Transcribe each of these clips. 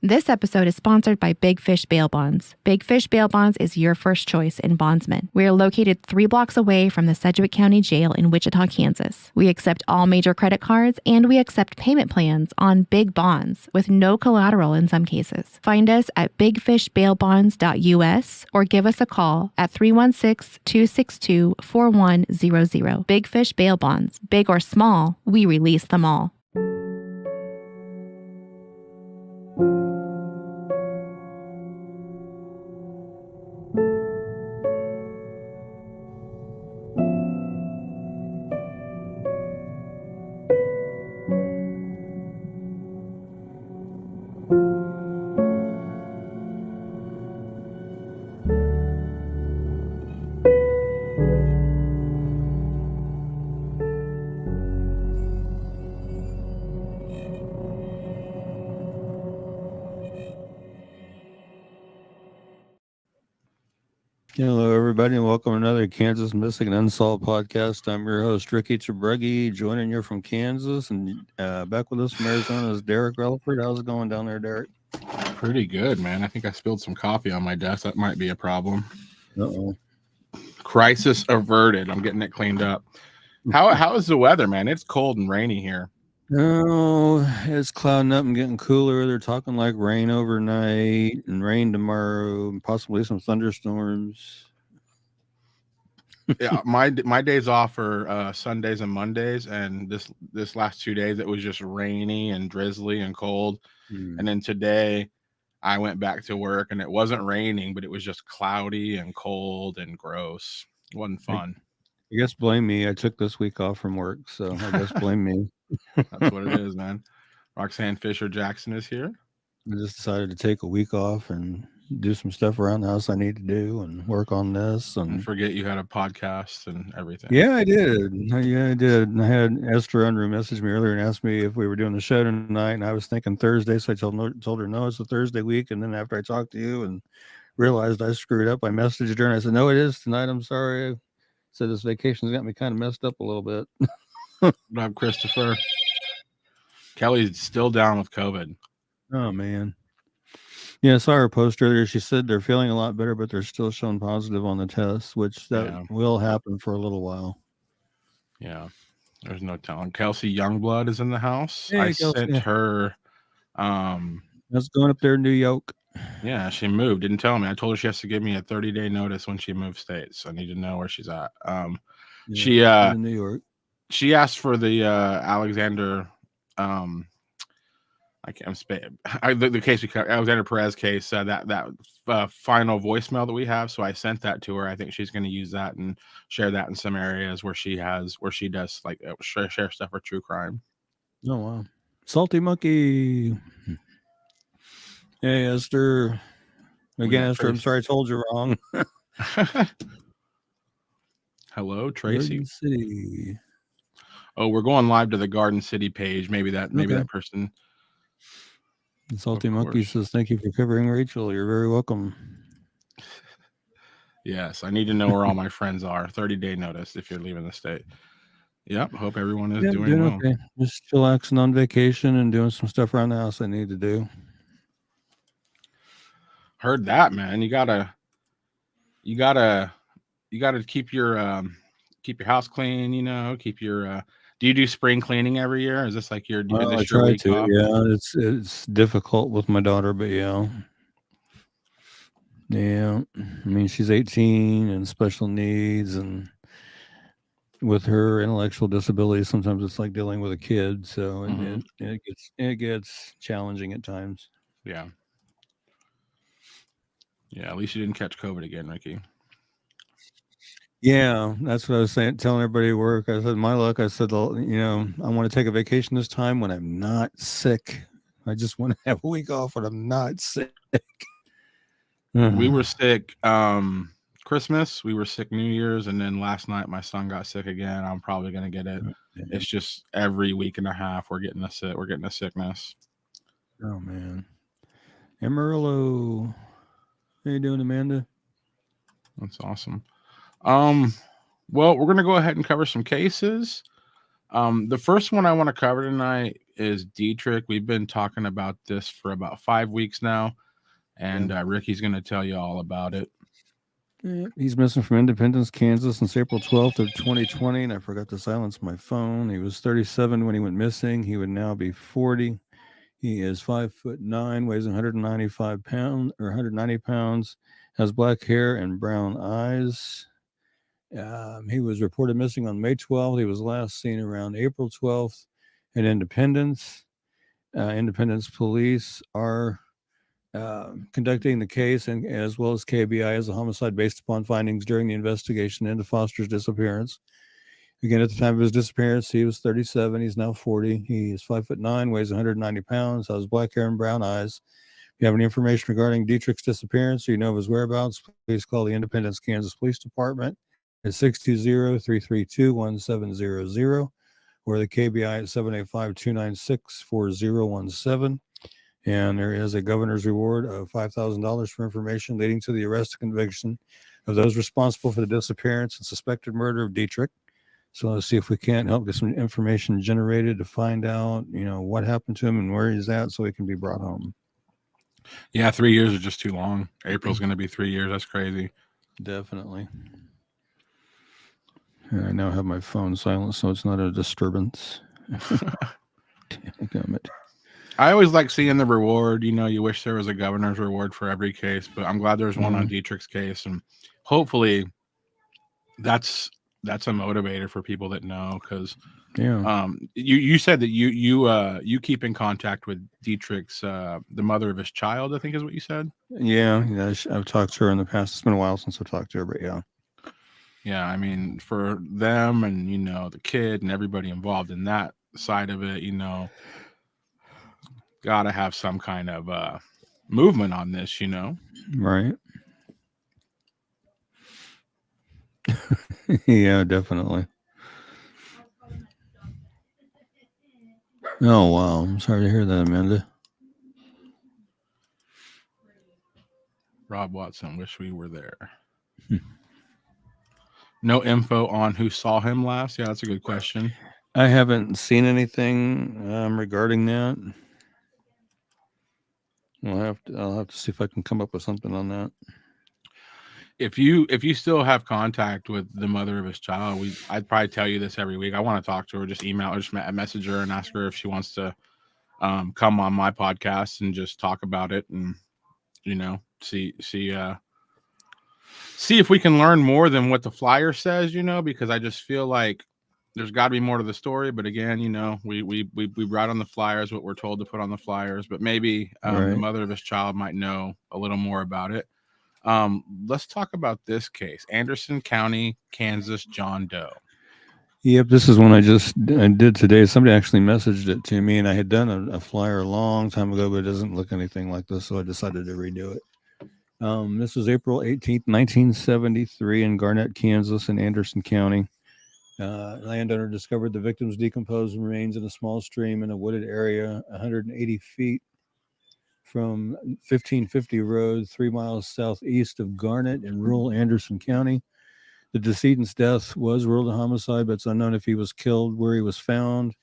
This episode is sponsored by Big Fish Bail Bonds. Big Fish Bail Bonds is your first choice in bondsmen. We are located 3 blocks away from the Sedgwick County Jail in Wichita, Kansas. We accept all major credit cards and we accept payment plans on big bonds with no collateral in some cases. Find us at bigfishbailbonds.us or give us a call at 316-262-4100. Big Fish Bail Bonds. Big or small, we release them all. Hello, everybody, and welcome to another Kansas Missing and Unsolved podcast. I'm your host, Ricky Trebreggi, joining you from Kansas, and back with us from Arizona is Derek Relaford. How's it going down there, Derek? Pretty good, man. I think I spilled some coffee on my desk. That might be a problem. Uh-oh. Crisis averted. I'm getting it cleaned up. How is the weather, man? It's cold and rainy here. Oh, it's clouding up and getting cooler. They're talking like rain overnight and rain tomorrow, and possibly some thunderstorms. Yeah, my days off are Sundays and Mondays, and this last 2 days it was just rainy and drizzly and cold. And then today I went back to work and it wasn't raining, but it was just cloudy and cold and gross. It wasn't fun. I guess blame me. I took this week off from work, so I guess blame me. That's what it is, man. Roxanne Fisher Jackson is here. I just decided to take a week off and do some stuff around the house I need to do and work on this. And forget you had a podcast and everything. Yeah, I did. Yeah, I did. I had Esther Unruh message me earlier and asked me if we were doing the show tonight, and I was thinking Thursday, so I told her no, it's a Thursday week. And then after I talked to you and realized I screwed up, I messaged her and I said, no, it is tonight. I'm sorry. I said this vacation's got me kind of messed up a little bit. I'm Christopher. Kelly's still down with COVID. Oh, man. Yeah, I saw her post earlier. She said they're feeling a lot better, but they're still showing positive on the test, which will happen for a little while. Yeah, there's no telling. Kelsey Youngblood is in the house. Hey, I Kelsey. sent her. That's going up there in New York. Yeah, she moved. Didn't tell me. I told her she has to give me a 30-day notice when she moves states. I need to know where she's at. She in New York. She asked for the Alexander. The case Alexander Perez case, that final voicemail that we have. So I sent that to her. I think she's going to use that and share that in some areas where she does like share stuff for true crime. Oh wow, Salty Monkey. Hey Esther. Again, Esther, I'm sorry I told you wrong. Hello, Tracy. Garden City. Oh, we're going live to the Garden City page. Maybe that person. Salty Monkey says, thank you for covering Rachel. You're very welcome. Yes, I need to know where all my friends are. 30-day notice if you're leaving the state. Yep, hope everyone is doing well. Okay. Just chillaxing on vacation and doing some stuff around the house I need to do. Heard that, man. You gotta keep your house clean, keep your do you do spring cleaning every year? Is this like your I try to, yeah. It's difficult with my daughter, but yeah. I mean, she's 18 and special needs, and with her intellectual disabilities, sometimes it's like dealing with a kid, so it gets challenging at times. Yeah. At least you didn't catch COVID again, Ricky. Yeah, that's what I was saying, telling everybody at work. I said, my luck, I said, I want to take a vacation this time when I'm not sick. I just want to have a week off when I'm not sick. We were sick Christmas, we were sick New Year's, and then last night my son got sick again. I'm probably going to get it. It's just every week and a half we're getting a sickness. Oh, man. Amarillo. How you doing, Amanda? That's awesome. Well, we're going to go ahead and cover some cases. The first one I want to cover tonight is Dietrich. We've been talking about this for about 5 weeks now, and Ricky's going to tell you all about it. He's missing from Independence, Kansas since April 12th of 2020, and I forgot to silence my phone. He was 37 when he went missing. He would now be 40. He is 5'9", weighs 195 pounds or 190 pounds, has black hair and brown eyes. He was reported missing on May 12th. He was last seen around April 12th at Independence. Independence police are conducting the case, and as well as KBI, as a homicide based upon findings during the investigation into Foster's disappearance. Again, at the time of his disappearance, he was 37. He's now 40. He is 5'9", weighs 190 pounds, has black hair and brown eyes. If you have any information regarding Dietrich's disappearance or you know of his whereabouts, please call the Independence, Kansas Police Department at 620-332-1700 or the KBI at 785-296-4017. And there is a governor's reward of $5,000 for information leading to the arrest and conviction of those responsible for the disappearance and suspected murder of Dietrich. So let's see if we can't help get some information generated to find out, what happened to him and where he's at so he can be brought home. Yeah, 3 years is just too long. April's going to be 3 years. That's crazy. Definitely. And I now have my phone silenced so it's not a disturbance. Damn it. I always like seeing the reward. You wish there was a governor's reward for every case, but I'm glad there's one on Dietrich's case, and hopefully that's a motivator for people that know. Because you said that you keep in contact with Dietrich's the mother of his child, I think is what you said. Yeah, I've talked to her in the past. It's been a while since I've talked to her, but yeah. I mean, for them and the kid and everybody involved in that side of it, gotta have some kind of movement on this, right? Yeah, definitely. Oh wow, I'm sorry to hear that, Amanda. Rob Watson, wish we were there. No info on who saw him last. Yeah, that's a good question. I haven't seen anything regarding that. I'll have to see if I can come up with something on that. If you still have contact with the mother of his child, I'd probably tell you this every week. I want to talk to her. Just email her, just message her and ask her if she wants to come on my podcast and just talk about it and see if we can learn more than what the flyer says. Because I just feel like there's got to be more to the story. But again, we write on the flyers what we're told to put on the flyers. But maybe the mother of his child might know a little more about it. Let's talk about this case. Anderson County, Kansas, John Doe. Yep, this is one I did today. Somebody actually messaged it to me, and I had done a flyer a long time ago, but it doesn't look anything like this, so I decided to redo it. This was April 18th, 1973 in Garnett, Kansas in Anderson County. Landowner discovered the victim's decomposed remains in a small stream in a wooded area 180 feet from 1550 Road, 3 miles southeast of Garnett in rural Anderson County. The decedent's death was ruled a homicide, but it's unknown if he was killed where he was found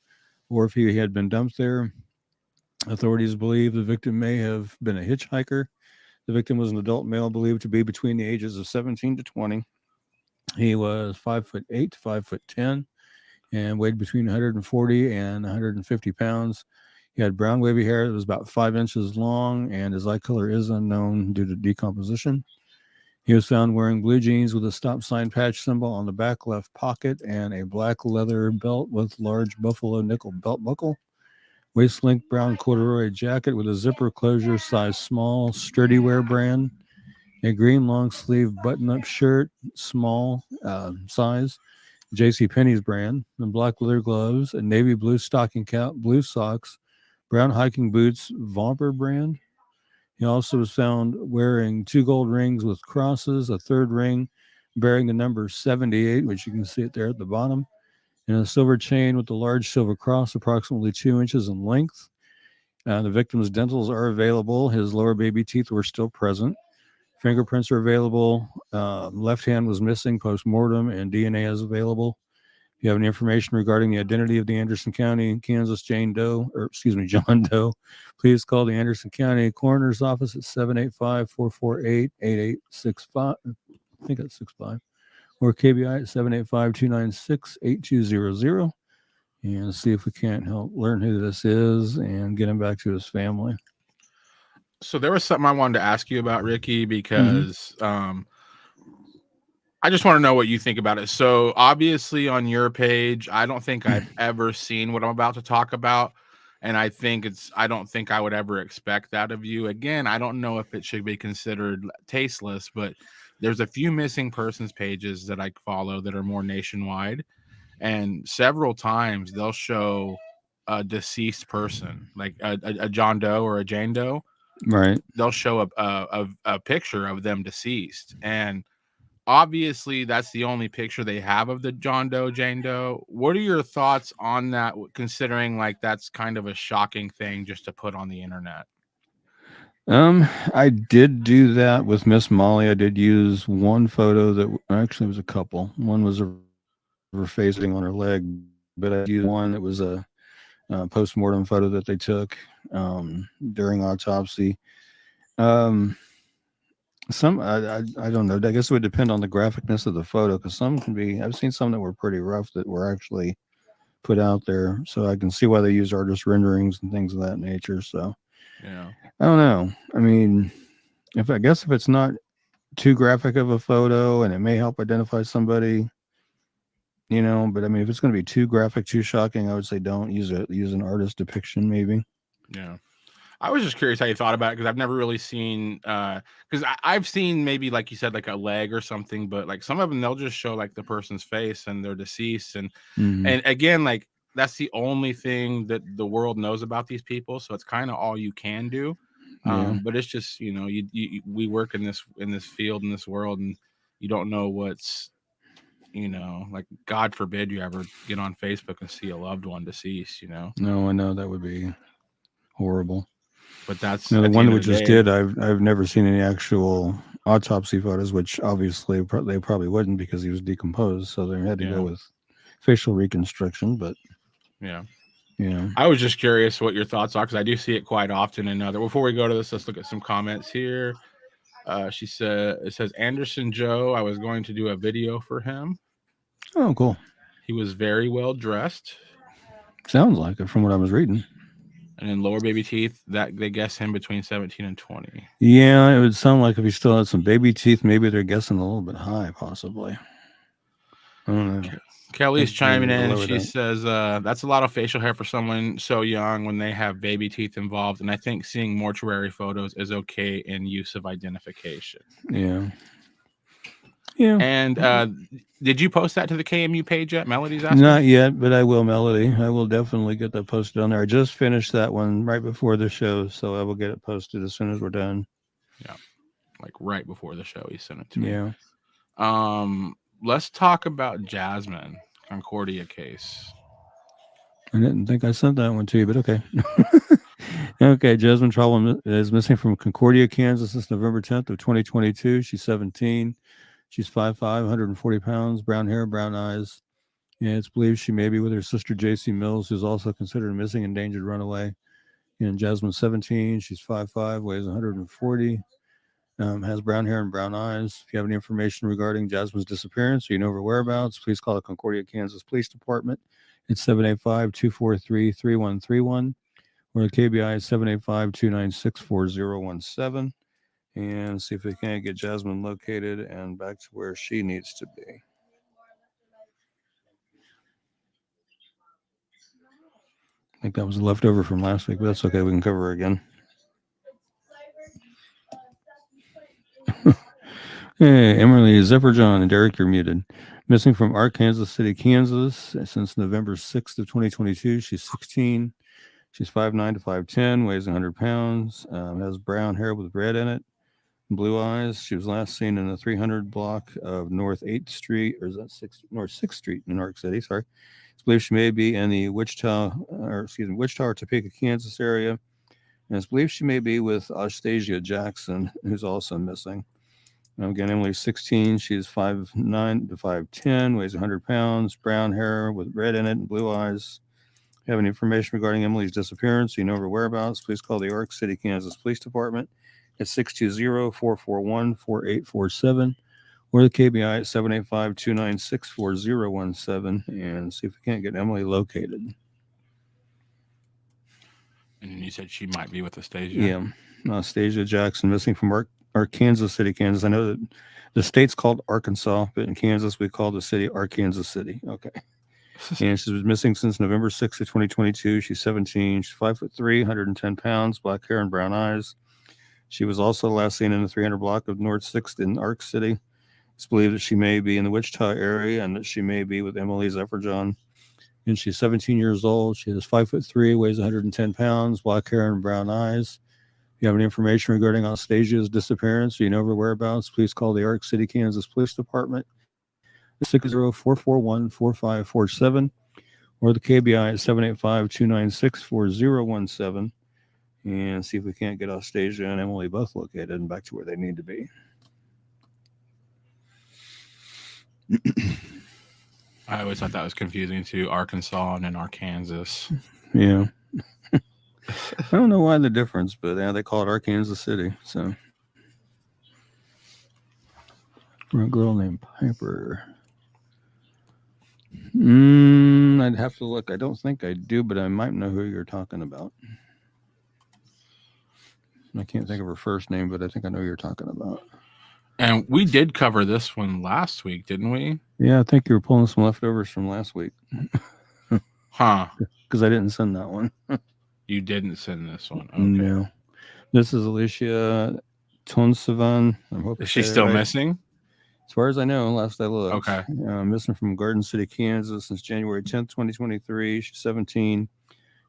or if he had been dumped there. Authorities believe the victim may have been a hitchhiker. The victim was an adult male believed to be between the ages of 17 to 20. He was 5'8" to 5'10" and weighed between 140 and 150 pounds. He had brown wavy hair that was about 5 inches long, and his eye color is unknown due to decomposition. He was found wearing blue jeans with a stop sign patch symbol on the back left pocket and a black leather belt with large buffalo nickel belt buckle. Waist-length brown corduroy jacket with a zipper closure size small, sturdy wear brand. A green long-sleeve button-up shirt, small size, JCPenney's brand, and black leather gloves, a navy blue stocking cap, blue socks, brown hiking boots, Vomper brand. He also was found wearing 2 gold rings with crosses, a third ring bearing the number 78, which you can see it there at the bottom, and a silver chain with a large silver cross approximately 2 inches in length. The victim's dentals are available. His lower baby teeth were still present. Fingerprints are available. Left hand was missing post-mortem, and DNA is available. you have any information regarding the identity of the Anderson County, Kansas John Doe, please call the Anderson County Coroner's Office at 785-448-8865. I think that's 65. Or KBI at 785-296-8200. And see if we can't help learn who this is and get him back to his family. So there was something I wanted to ask you about, Ricky, because I just want to know what you think about it. So obviously on your page, I don't think I've ever seen what I'm about to talk about. And I don't think I would ever expect that of you. Again, I don't know if it should be considered tasteless, but there's a few missing persons pages that I follow that are more nationwide. And several times they'll show a deceased person, like a John Doe or a Jane Doe. Right. They'll show a picture of them deceased. And obviously that's the only picture they have of the John Doe, Jane Doe. What are your thoughts on that, considering like that's kind of a shocking thing just to put on the internet? I did do that with Miss Molly. I did use one photo that actually was a couple. One was her facing on her leg, but I used one that was a post-mortem photo that they took during autopsy. Some I don't know. I guess it would depend on the graphicness of the photo, because some can be. I've seen some that were pretty rough that were actually put out there, so I can see why they use artist renderings and things of that nature. So Yeah, I don't know. I mean, if it's not too graphic of a photo and it may help identify somebody, but I mean, if it's going to be too graphic, too shocking, I would say don't use an artist depiction, maybe. Yeah. I was just curious how you thought about it, because I've never really seen, because I've seen maybe, like you said, like a leg or something, but like some of them, they'll just show like the person's face and they're deceased. And again, like that's the only thing that the world knows about these people. So it's kind of all you can do. But it's just, we work in this field, in this world, and you don't know what's, like God forbid you ever get on Facebook and see a loved one deceased, No, I know that would be horrible. But that's the one that we just did. I've never seen any actual autopsy photos, which obviously they probably wouldn't, because he was decomposed. So they had to go with facial reconstruction. But I was just curious what your thoughts are, because I do see it quite often. And before we go to this, let's look at some comments here. It says Anderson Joe, I was going to do a video for him. Oh, cool. He was very well dressed. Sounds like it from what I was reading. And then lower baby teeth, that they guess him between 17 and 20. Yeah, it would sound like if he still had some baby teeth, maybe they're guessing a little bit high, possibly. I don't know. Kelly's chiming in. She says that's a lot of facial hair for someone so young when they have baby teeth involved. And I think seeing mortuary photos is okay in use of identification. Yeah. Yeah. And did you post that to the KMU page yet? Melody's asking? Not yet, but I will, Melody. I will definitely get that posted on there. I just finished that one right before the show, so I will get it posted as soon as we're done. Yeah. Like right before the show, he sent it to me. Yeah. Let's talk about Jasmine, Concordia case. I didn't think I sent that one to you, but okay. Okay, Jasmine Trollam is missing from Concordia, Kansas since November 10th of 2022. She's 17. She's 5'5", 140 pounds, brown hair, brown eyes. And it's believed she may be with her sister, J.C. Mills, who's also considered a missing endangered runaway. And Jasmine's 17. She's 5'5", weighs 140, has brown hair and brown eyes. If you have any information regarding Jasmine's disappearance or you know her whereabouts, please call the Concordia, Kansas Police Department. It's 785-243-3131, or the KBI is 785-296-4017. And see if we can't get Jasmine located and back to where she needs to be. I think that was a leftover from last week, but that's okay. We can cover her again. Hey, Emily, Zephyr and Derek, you're muted. Missing from Arkansas City, Kansas since November 6th of 2022. She's 16. She's 5'9" to 5'10", weighs 100 pounds, has brown hair with red in it. Blue eyes. She was last seen in the 300 block of North 8th Street, or is that North 6th Street in New York City? Sorry. It's believed she may be in the Wichita or Topeka, Kansas area. And it's believed she may be with Astasia Jackson, who's also missing. Again, Emily's 16. She's 5'9" to 5'10", weighs 100 pounds, brown hair with red in it and blue eyes. If you have any information regarding Emily's disappearance, you know her whereabouts, please call the York City, Kansas Police Department at 620-441-4847 or the KBI at 785-296-4017 and see if we can't get Emily located. And you said she might be with Astasia? Yeah. Astasia Jackson, missing from Arkansas City, Kansas. I know that the state's called Arkansas, but in Kansas, we call the city Arkansas City. Okay. And she's been missing since November 6th of 2022. She's 17. She's 5'3", 110 pounds, black hair and brown eyes. She was also last seen in the 300 block of North 6th in Ark City. It's believed that she may be in the Wichita area and that she may be with Emily Zephyr-John. And she's 17 years old. She is 5'3", weighs 110 pounds, black hair and brown eyes. If you have any information regarding Anastasia's disappearance or you know her whereabouts, please call the Ark City, Kansas Police Department at 60441-4547 or the KBI at 785-296-4017 and see if we can't get Astasia and Emily both located and back to where they need to be. I always thought that was confusing too, Arkansas and then Arkansas. Yeah. I don't know why the difference, but yeah, they call it Arkansas City. So, for a girl named Piper. I'd have to look. I don't think I do, but I might know who you're talking about. I can't think of her first name, but I think I know who you're talking about. And we did cover this one last week, didn't we? Yeah, I think you were pulling some leftovers from last week. Huh. Because I didn't send that one. You didn't send this one. Okay. No. This is Alicia Tonsavan. Is she still missing? As far as I know, last I looked. Okay. Missing from Garden City, Kansas since January 10th, 2023. She's 17.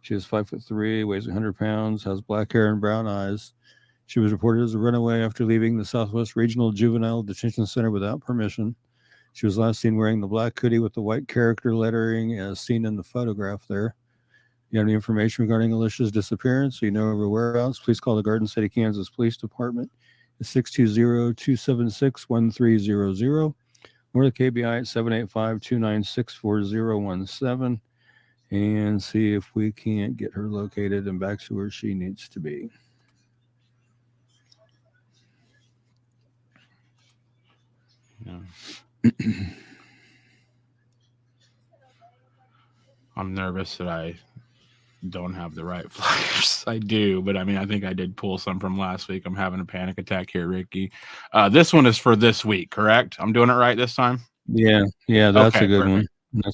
She is 5'3", weighs 100 pounds, has black hair and brown eyes. She was reported as a runaway after leaving the Southwest Regional Juvenile Detention Center without permission. She was last seen wearing the black hoodie with the white character lettering as seen in the photograph there. If you have any information regarding Alicia's disappearance, or you know her whereabouts, please call the Garden City, Kansas Police Department at 620-276-1300 or the KBI at 785-296-4017 and see if we can't get her located and back to where she needs to be. Yeah. I'm nervous that I don't have the right flyers. I do, but I mean, I think I did pull some from last week. I'm having a panic attack here, Ricky. This one is for this week, correct? I'm doing it right this time? Yeah, that's okay, a good perfect. One.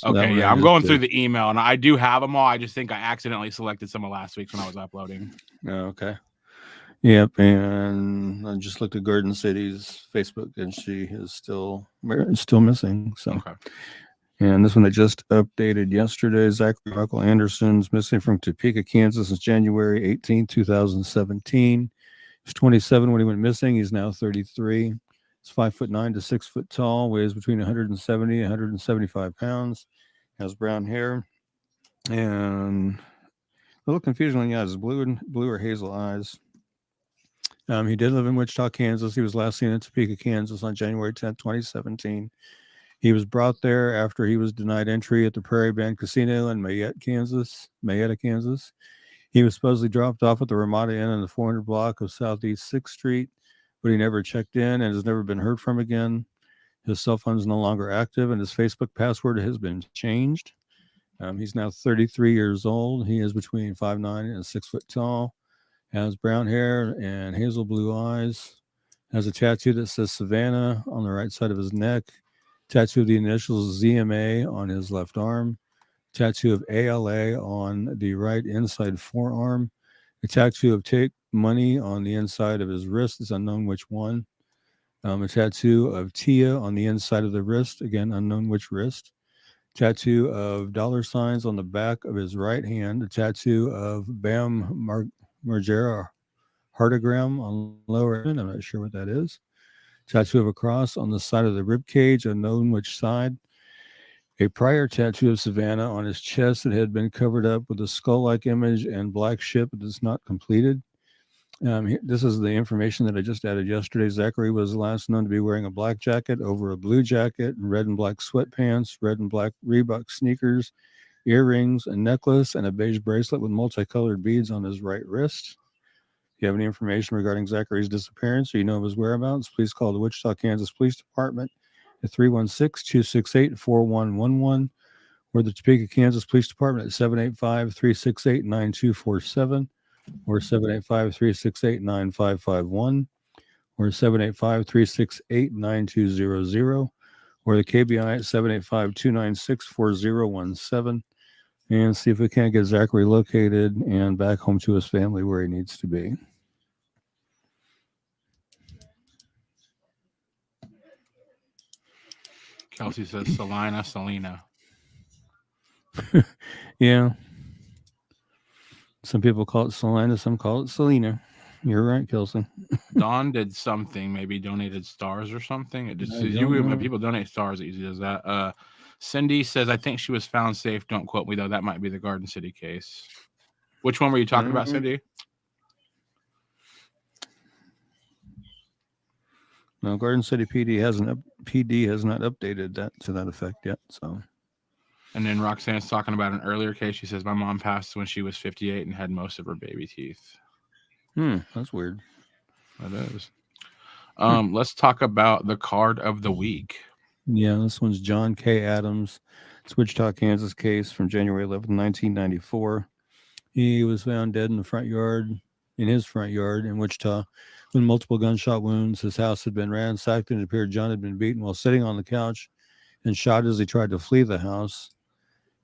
Okay, yeah, I'm going through the email, and I do have them all. I just think I accidentally selected some of last week's when I was uploading. Okay. Yep, and I just looked at Garden City's Facebook, and she is still missing. So, okay. And this one I just updated yesterday. Zachary Michael Anderson's missing from Topeka, Kansas since January 18, 2017. He's 27 when he went missing. He's now 33. He's 5'9" to 6 foot tall, weighs between 170 and 175 pounds, has brown hair, and a little confusion on the eyes, blue or hazel eyes. He did live in Wichita, Kansas. He was last seen in Topeka, Kansas on January 10th, 2017. He was brought there after he was denied entry at the Prairie Band Casino in Mayetta, Kansas. He was supposedly dropped off at the Ramada Inn in the 400 block of Southeast 6th Street, but he never checked in and has never been heard from again. His cell phone is no longer active, and his Facebook password has been changed. He's now 33 years old. He is between 5'9" and 6 foot tall, has brown hair and hazel blue eyes, has a tattoo that says Savannah on the right side of his neck, tattoo of the initials ZMA on his left arm, tattoo of ALA on the right inside forearm, a tattoo of Take Money on the inside of his wrist, is unknown which one, a tattoo of Tia on the inside of the wrist, again, unknown which wrist, tattoo of dollar signs on the back of his right hand, a tattoo of Bam Margera heartogram on lower end, I'm not sure what that is, tattoo of a cross on the side of the rib cage, unknown which side, a prior tattoo of Savannah on his chest that had been covered up with a skull-like image and black ship that is not completed, This is the information that I just added yesterday. Zachary was last known to be wearing a black jacket over a blue jacket, and red and black sweatpants, red and black Reebok sneakers, earrings, a necklace, and a beige bracelet with multicolored beads on his right wrist. If you have any information regarding Zachary's disappearance or you know of his whereabouts, please call the Wichita, Kansas Police Department at 316-268-4111 or the Topeka, Kansas Police Department at 785-368-9247 or 785-368-9551 or 785-368-9200 or the KBI at 785-296-4017 and see if we can't get Zachary located and back home to his family where he needs to be. Kelsey says Selena. Yeah. Some people call it Selena, some call it Selena. You're right, Kelsey. Dawn did something, maybe donated stars or something. It just when people donate stars, it usually does that. Cindy says, I think she was found safe. Don't quote me, though. That might be the Garden City case. Which one were you talking about, Cindy? No, Garden City PD has not updated that to that effect yet. So, and then Roxanne's talking about an earlier case. She says, my mom passed when she was 58 and had most of her baby teeth. That's weird. That is. Let's talk about the card of the week. Yeah, this one's John K. Adams. It's Wichita, Kansas case from January 11th, 1994. He was found dead in his front yard in Wichita with multiple gunshot wounds. His house had been ransacked and it appeared John had been beaten while sitting on the couch and shot as he tried to flee the house.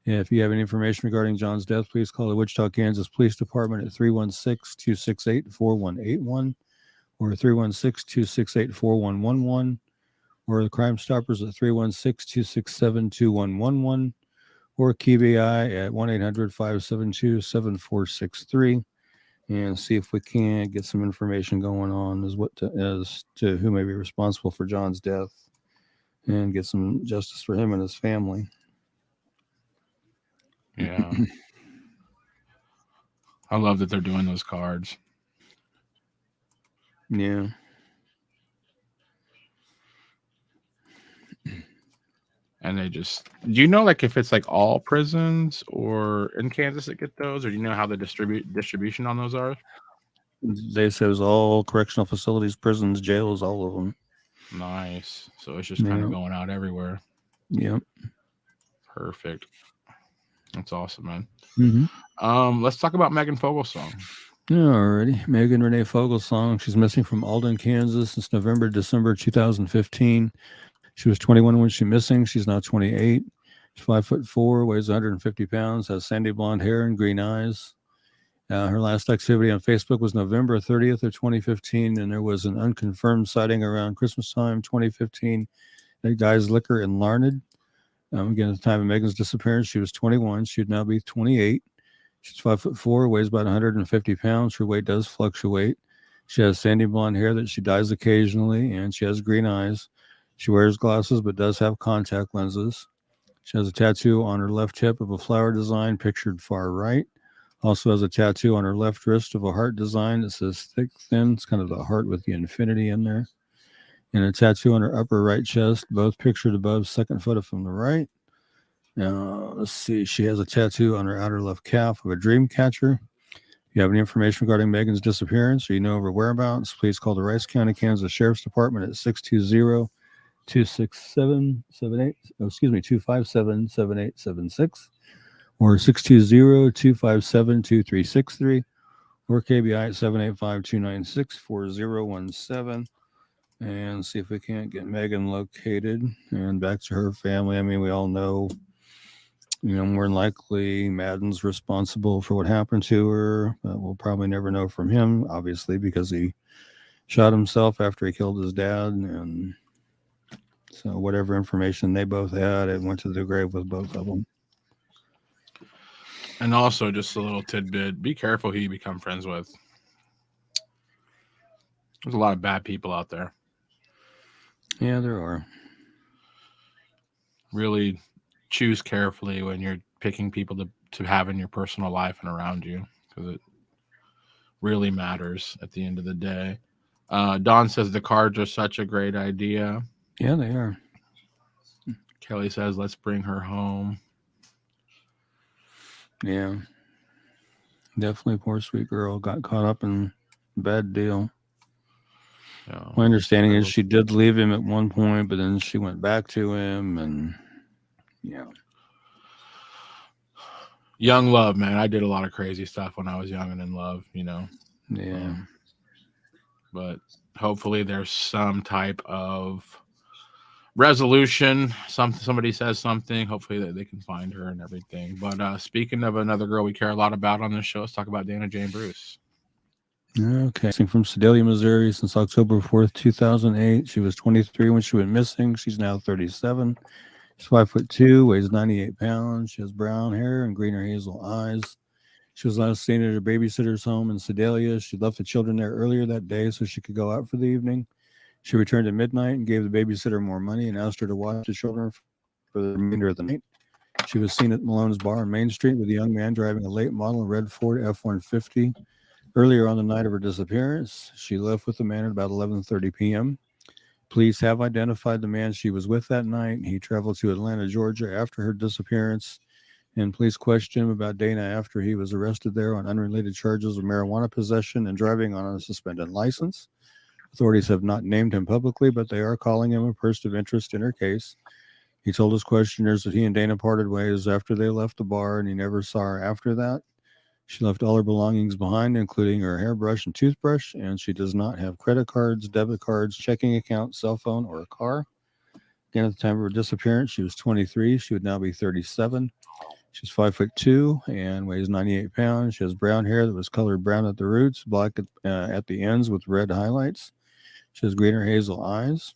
If you have any information regarding John's death, please call the Wichita, Kansas Police Department at 316-268-4181 or 316-268-4111 or the Crime Stoppers at 316-267-2111 or KBI at 1-800-572-7463 and see if we can get some information going on as to who may be responsible for John's death and get some justice for him and his family. Yeah. I love that they're doing those cards. Yeah. And they just, do you know, like, if it's like all prisons or in Kansas that get those, or do you know how the distribution on those are? They say it was all correctional facilities, prisons, jails, all of them. Nice. So it's just kind of going out everywhere. Yep. Perfect. That's awesome, man. Mm-hmm. Let's talk about Megan Fogelsong. Alrighty. Megan Renee Fogelsong. She's missing from Alden, Kansas since December 2015. She was 21 when she missing. She's now 28. She's 5'4", weighs 150 pounds, has sandy blonde hair and green eyes. Her last activity on Facebook was November 30th of 2015, and there was an unconfirmed sighting around Christmas time 2015 at Guy's Liquor in Larned. Again, at the time of Megan's disappearance, she was 21. She'd now be 28. She's 5'4", weighs about 150 pounds. Her weight does fluctuate. She has sandy blonde hair that she dyes occasionally, and she has green eyes. She wears glasses but does have contact lenses. She has a tattoo on her left hip of a flower design pictured far right. Also has a tattoo on her left wrist of a heart design that says thick, thin. It's kind of the heart with the infinity in there. And a tattoo on her upper right chest, both pictured above second photo from the right. Now, let's see. She has a tattoo on her outer left calf of a dream catcher. If you have any information regarding Megan's disappearance or you know of her whereabouts, please call the Rice County, Kansas Sheriff's Department at 257-7876 or 620-257-2363 or KBI at 785-296-4017 and see if we can't get Megan located and back to her family. I mean, we all know, more than likely Madden's responsible for what happened to her, but we'll probably never know from him, obviously, because he shot himself after he killed his dad. And so whatever information they both had, it went to the grave with both of them. And also, just a little tidbit, be careful who you become friends with. There's a lot of bad people out there. Yeah, there are. Really choose carefully when you're picking people to have in your personal life and around you, because really matters at the end of the day. Don says the cards are such a great idea. Yeah, they are. Kelly says, let's bring her home. Yeah. Definitely poor sweet girl. Got caught up in a bad deal. My understanding is she did leave him at one point, but then she went back to him, and yeah. Young love, man. I did a lot of crazy stuff when I was young and in love, Yeah. But hopefully there's some type of resolution. Somebody says something. Hopefully that they can find her and everything. But speaking of another girl we care a lot about on this show, let's talk about Dana Jane Bruce. Okay. From Sedalia, Missouri since October 4th, 2008. She was 23 when she went missing. She's now 37. She's 5'2", weighs 98 pounds. She has brown hair and green or hazel eyes. She was last seen at her babysitter's home in Sedalia. She left the children there earlier that day so she could go out for the evening. She returned at midnight and gave the babysitter more money and asked her to watch the children for the remainder of the night. She was seen at Malone's Bar on Main Street with a young man driving a late model red Ford F-150. Earlier on the night of her disappearance, she left with the man at about 11:30 p.m. Police have identified the man she was with that night. He traveled to Atlanta, Georgia after her disappearance, and police questioned him about Dana after he was arrested there on unrelated charges of marijuana possession and driving on a suspended license. Authorities have not named him publicly, but they are calling him a person of interest in her case. He told his questioners that he and Dana parted ways after they left the bar, and he never saw her after that. She left all her belongings behind, including her hairbrush and toothbrush, and she does not have credit cards, debit cards, checking account, cell phone, or a car. Again, at the time of her disappearance, she was 23. She would now be 37. She's 5'2" and weighs 98 pounds. She has brown hair that was colored brown at the roots, black at the ends with red highlights. She has green or hazel eyes.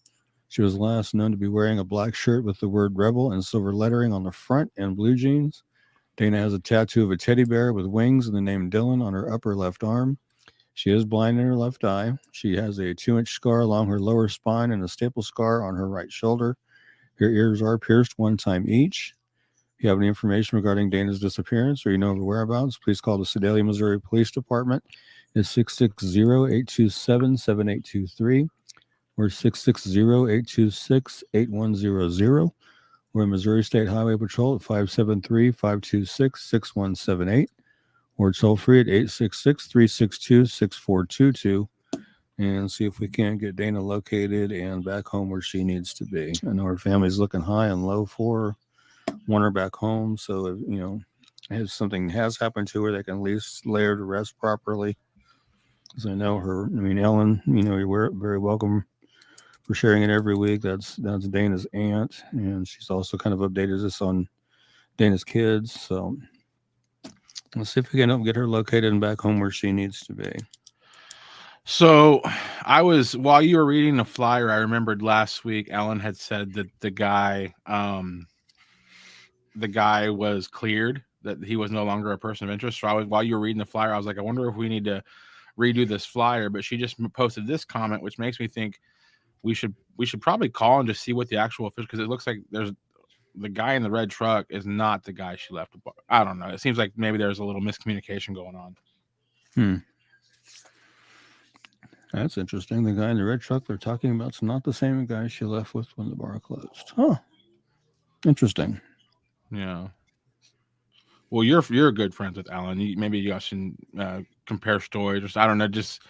She was last known to be wearing a black shirt with the word Rebel and silver lettering on the front and blue jeans. Dana has a tattoo of a teddy bear with wings and the name Dylan on her upper left arm. She is blind in her left eye. She has a 2-inch scar along her lower spine and a staple scar on her right shoulder. Her ears are pierced one time each. If you have any information regarding Dana's disappearance or you know of her whereabouts, please call the Sedalia, Missouri Police Department at 660-827-7823 or 660-826-8100. We're in Missouri State Highway Patrol at 573-526-6178 or toll free at 866-362-6422 and see if we can't get Dana located and back home where she needs to be. I know her family's looking high and low for her, want her back home. So, if something has happened to her, they can at least lay her to rest properly. Because I know her, Ellen, you're very welcome for sharing it every week. That's Dana's aunt, and she's also kind of updated us on Dana's kids. So let's see if we can get her located and back home where she needs to be. So while you were reading the flyer, I remembered last week Ellen had said that the guy was cleared, that he was no longer a person of interest. So while you were reading the flyer, I was like, I wonder if we need to redo this flyer. But she just posted this comment, which makes me think we should probably call and just see what the actual official, because it looks like there's the guy in the red truck is not the guy she left. I don't know. It seems like maybe there's a little miscommunication going on. That's interesting. The guy in the red truck they're talking about is not the same guy she left with when the bar closed. Huh. Interesting. Yeah. Well, you're good friends with Alan. Maybe you guys should compare stories. Just I don't know. Just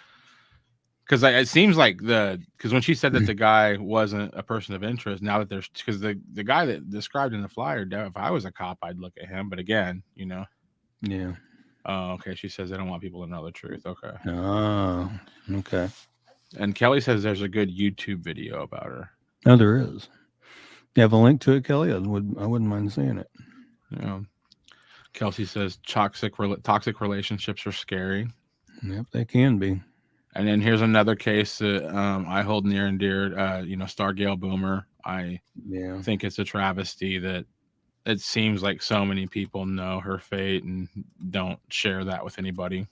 because it seems like because when she said that the guy wasn't a person of interest, now that because the guy that described in the flyer, if I was a cop, I'd look at him. But again, Yeah. Oh, okay. She says they don't want people to know the truth. Okay. Oh, okay. And Kelly says there's a good YouTube video about her. No, there is. You have a link to it, Kelly? I wouldn't mind seeing it. Yeah. Kelsey says toxic relationships are scary. Yep, they can be. And then here's another case that I hold near and dear. Stargale Boomer. I think it's a travesty that it seems like so many people know her fate and don't share that with anybody.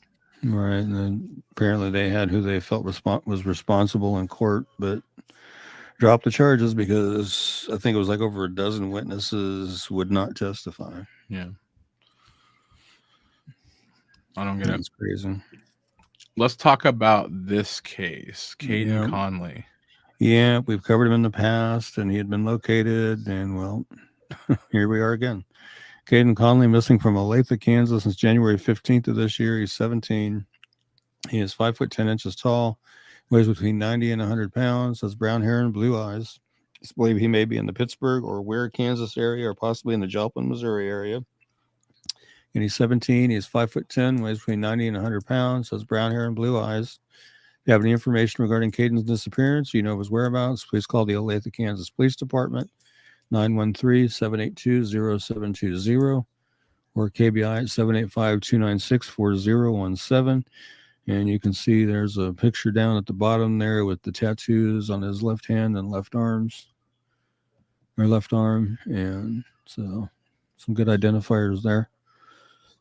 Right. And then apparently they had who they felt was responsible in court, but dropped the charges because I think it was like over a dozen witnesses would not testify. Yeah. I don't get it. It's crazy. let's talk about this case, Caden Yeah. Conley. Yeah, we've covered him in the past, and he had been located, and well, here we are again. Caden Conley missing from Olathe, Kansas since January 15th of this year. He's 17. He is 5'10" tall, weighs between 90 and 100 pounds, has brown hair and blue eyes. It's believed he may be in the Pittsburgh or Ware, Kansas area, or possibly in the Joplin, Missouri area. And he's 17. He's 5'10", weighs between 90 and 100 pounds, has brown hair and blue eyes. If you have any information regarding Caden's disappearance, you know of his whereabouts, please call the Olathe, Kansas Police Department, 913-782-0720, or KBI at 785-296-4017. And you can see there's a picture down at the bottom there with the tattoos on his left hand and left arm. And so some good identifiers there.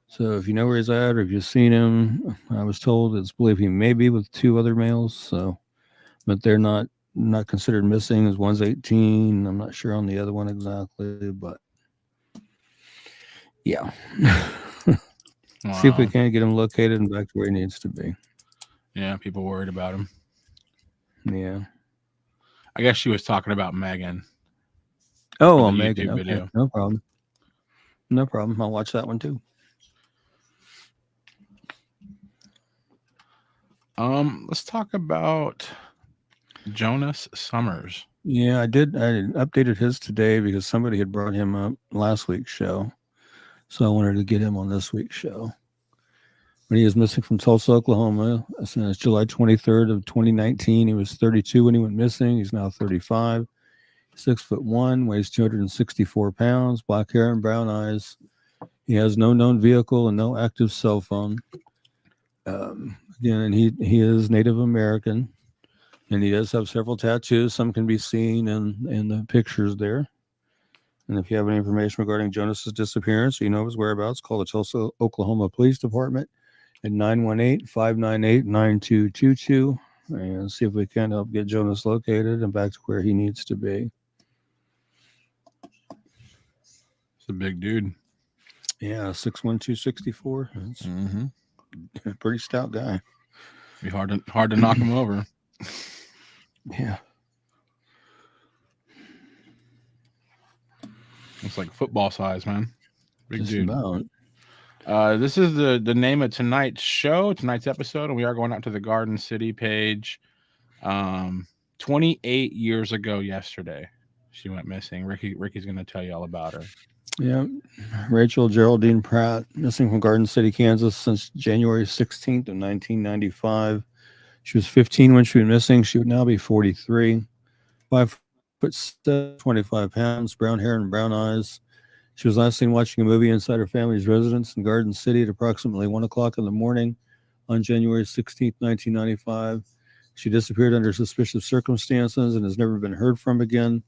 So if you know where he's at or if you've seen him, I was told it's believed he may be with two other males. So, but they're not considered missing, as one's 18. I'm not sure on the other one exactly, but yeah. See if we can't get him located and back to where he needs to be. Yeah, people worried about him. Yeah. I guess she was talking about Megan. Oh, well, Megan. Okay. Video. No problem. No problem. I'll watch that one too. Let's talk about Jonas Summers. Yeah, I updated his today because somebody had brought him up last week's show. So I wanted to get him on this week's show. But he is missing from Tulsa, Oklahoma. Since July 23rd of 2019. He was 32 when he went missing. He's now 35. 6'1", weighs 264 pounds, black hair and brown eyes. He has no known vehicle and no active cell phone. Again, and he is Native American, and he does have several tattoos. Some can be seen in the pictures there. And if you have any information regarding Jonas's disappearance, or you know his whereabouts, call the Tulsa, Oklahoma Police Department at 918-598-9222 and see if we can help get Jonas located and back to where he needs to be. It's a big dude. Yeah, 6'1", 264. That's a pretty stout guy. Be hard to knock him over. Yeah. It's like football size, man. Big Just dude. About. This is the name of tonight's show, tonight's episode, and we are going out to the Garden City page. 28 years ago yesterday, she went missing. Ricky's going to tell you all about her. Yeah, Rachel Geraldine Pratt, missing from Garden City, Kansas since January 16th of 1995. She was 15 when she went missing. She would now be 43. 5'7", 25 pounds, brown hair and brown eyes. She was last seen watching a movie inside her family's residence in Garden City at approximately 1 o'clock in the morning on January 16th, 1995. She disappeared under suspicious circumstances and has never been heard from again.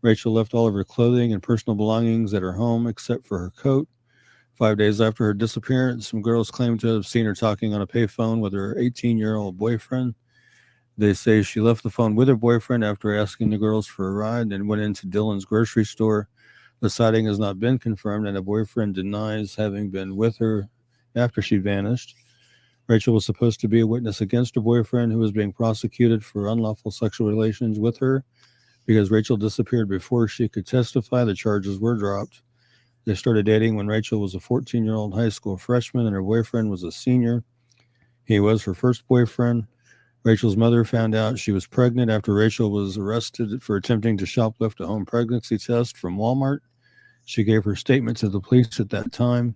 Rachel left all of her clothing and personal belongings at her home except for her coat. 5 days after her disappearance, some girls claimed to have seen her talking on a payphone with her 18-year-old boyfriend. They say she left the phone with her boyfriend after asking the girls for a ride and went into Dylan's grocery store. The sighting has not been confirmed, and the boyfriend denies having been with her after she vanished. Rachel was supposed to be a witness against her boyfriend, who was being prosecuted for unlawful sexual relations with her. Because Rachel disappeared before she could testify, the charges were dropped. They started dating when Rachel was a 14-year-old high school freshman and her boyfriend was a senior. He was her first boyfriend. Rachel's mother found out she was pregnant after Rachel was arrested for attempting to shoplift a home pregnancy test from Walmart. She gave her statement to the police at that time.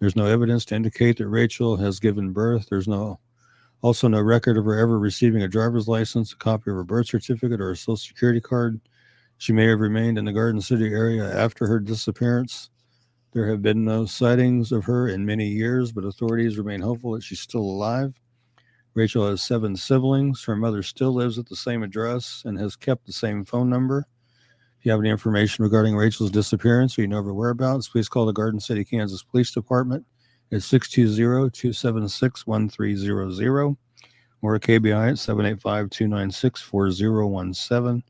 There's no evidence to indicate that Rachel has given birth. There's also no record of her ever receiving a driver's license, a copy of her birth certificate, or a social security card. She may have remained in the Garden City area after her disappearance. There have been no sightings of her in many years, but authorities remain hopeful that she's still alive. Rachel has 7 siblings. Her mother still lives at the same address and has kept the same phone number. If you have any information regarding Rachel's disappearance or you know her whereabouts, please call the Garden City, Kansas Police Department at 620-276-1300 or KBI at 785-296-4017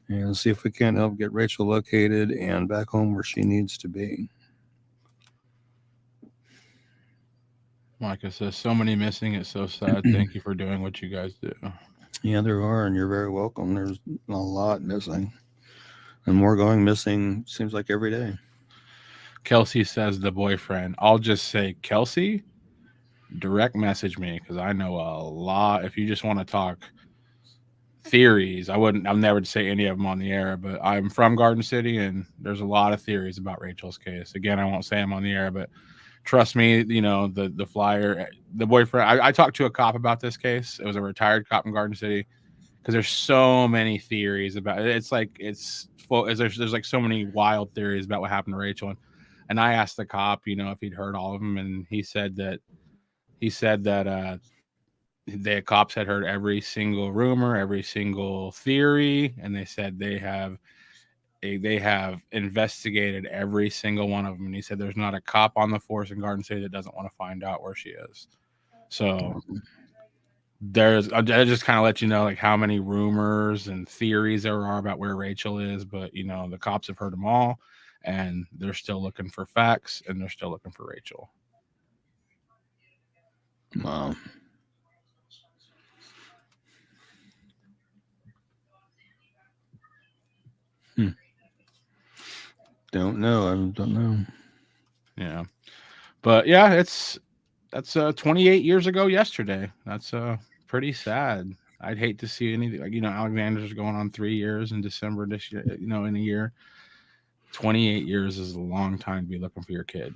and see if we can help get Rachel located and back home where she needs to be. Micah says, so many missing. It's so sad. Thank you for doing what you guys do. Yeah, there are, and you're very welcome. There's a lot missing, and more going missing. Seems like every day. Kelsey says, the boyfriend. I'll just say, Kelsey, direct message me because I know a lot. If you just want to talk theories, I'll never say any of them on the air, but I'm from Garden City and there's a lot of theories about Rachel's case. Again, I won't say them on the air, but trust me, the flyer, the boyfriend, I talked to a cop about this case. It was a retired cop in Garden City because there's so many theories about it. It's like there's like so many wild theories about what happened to Rachel, and I asked the cop, if he'd heard all of them, and he said that the cops had heard every single rumor, every single theory, and they said they have investigated every single one of them. And he said there's not a cop on the force in Garden City that doesn't want to find out where she is. So I just kind of let you know like how many rumors and theories there are about where Rachel is, but the cops have heard them all, and they're still looking for facts, and they're still looking for Rachel. Wow. Don't know. I don't know. Yeah, but yeah, that's 28 years ago yesterday. That's pretty sad. I'd hate to see anything like Alexander's going on 3 years in December this year. In a year, 28 years is a long time to be looking for your kid.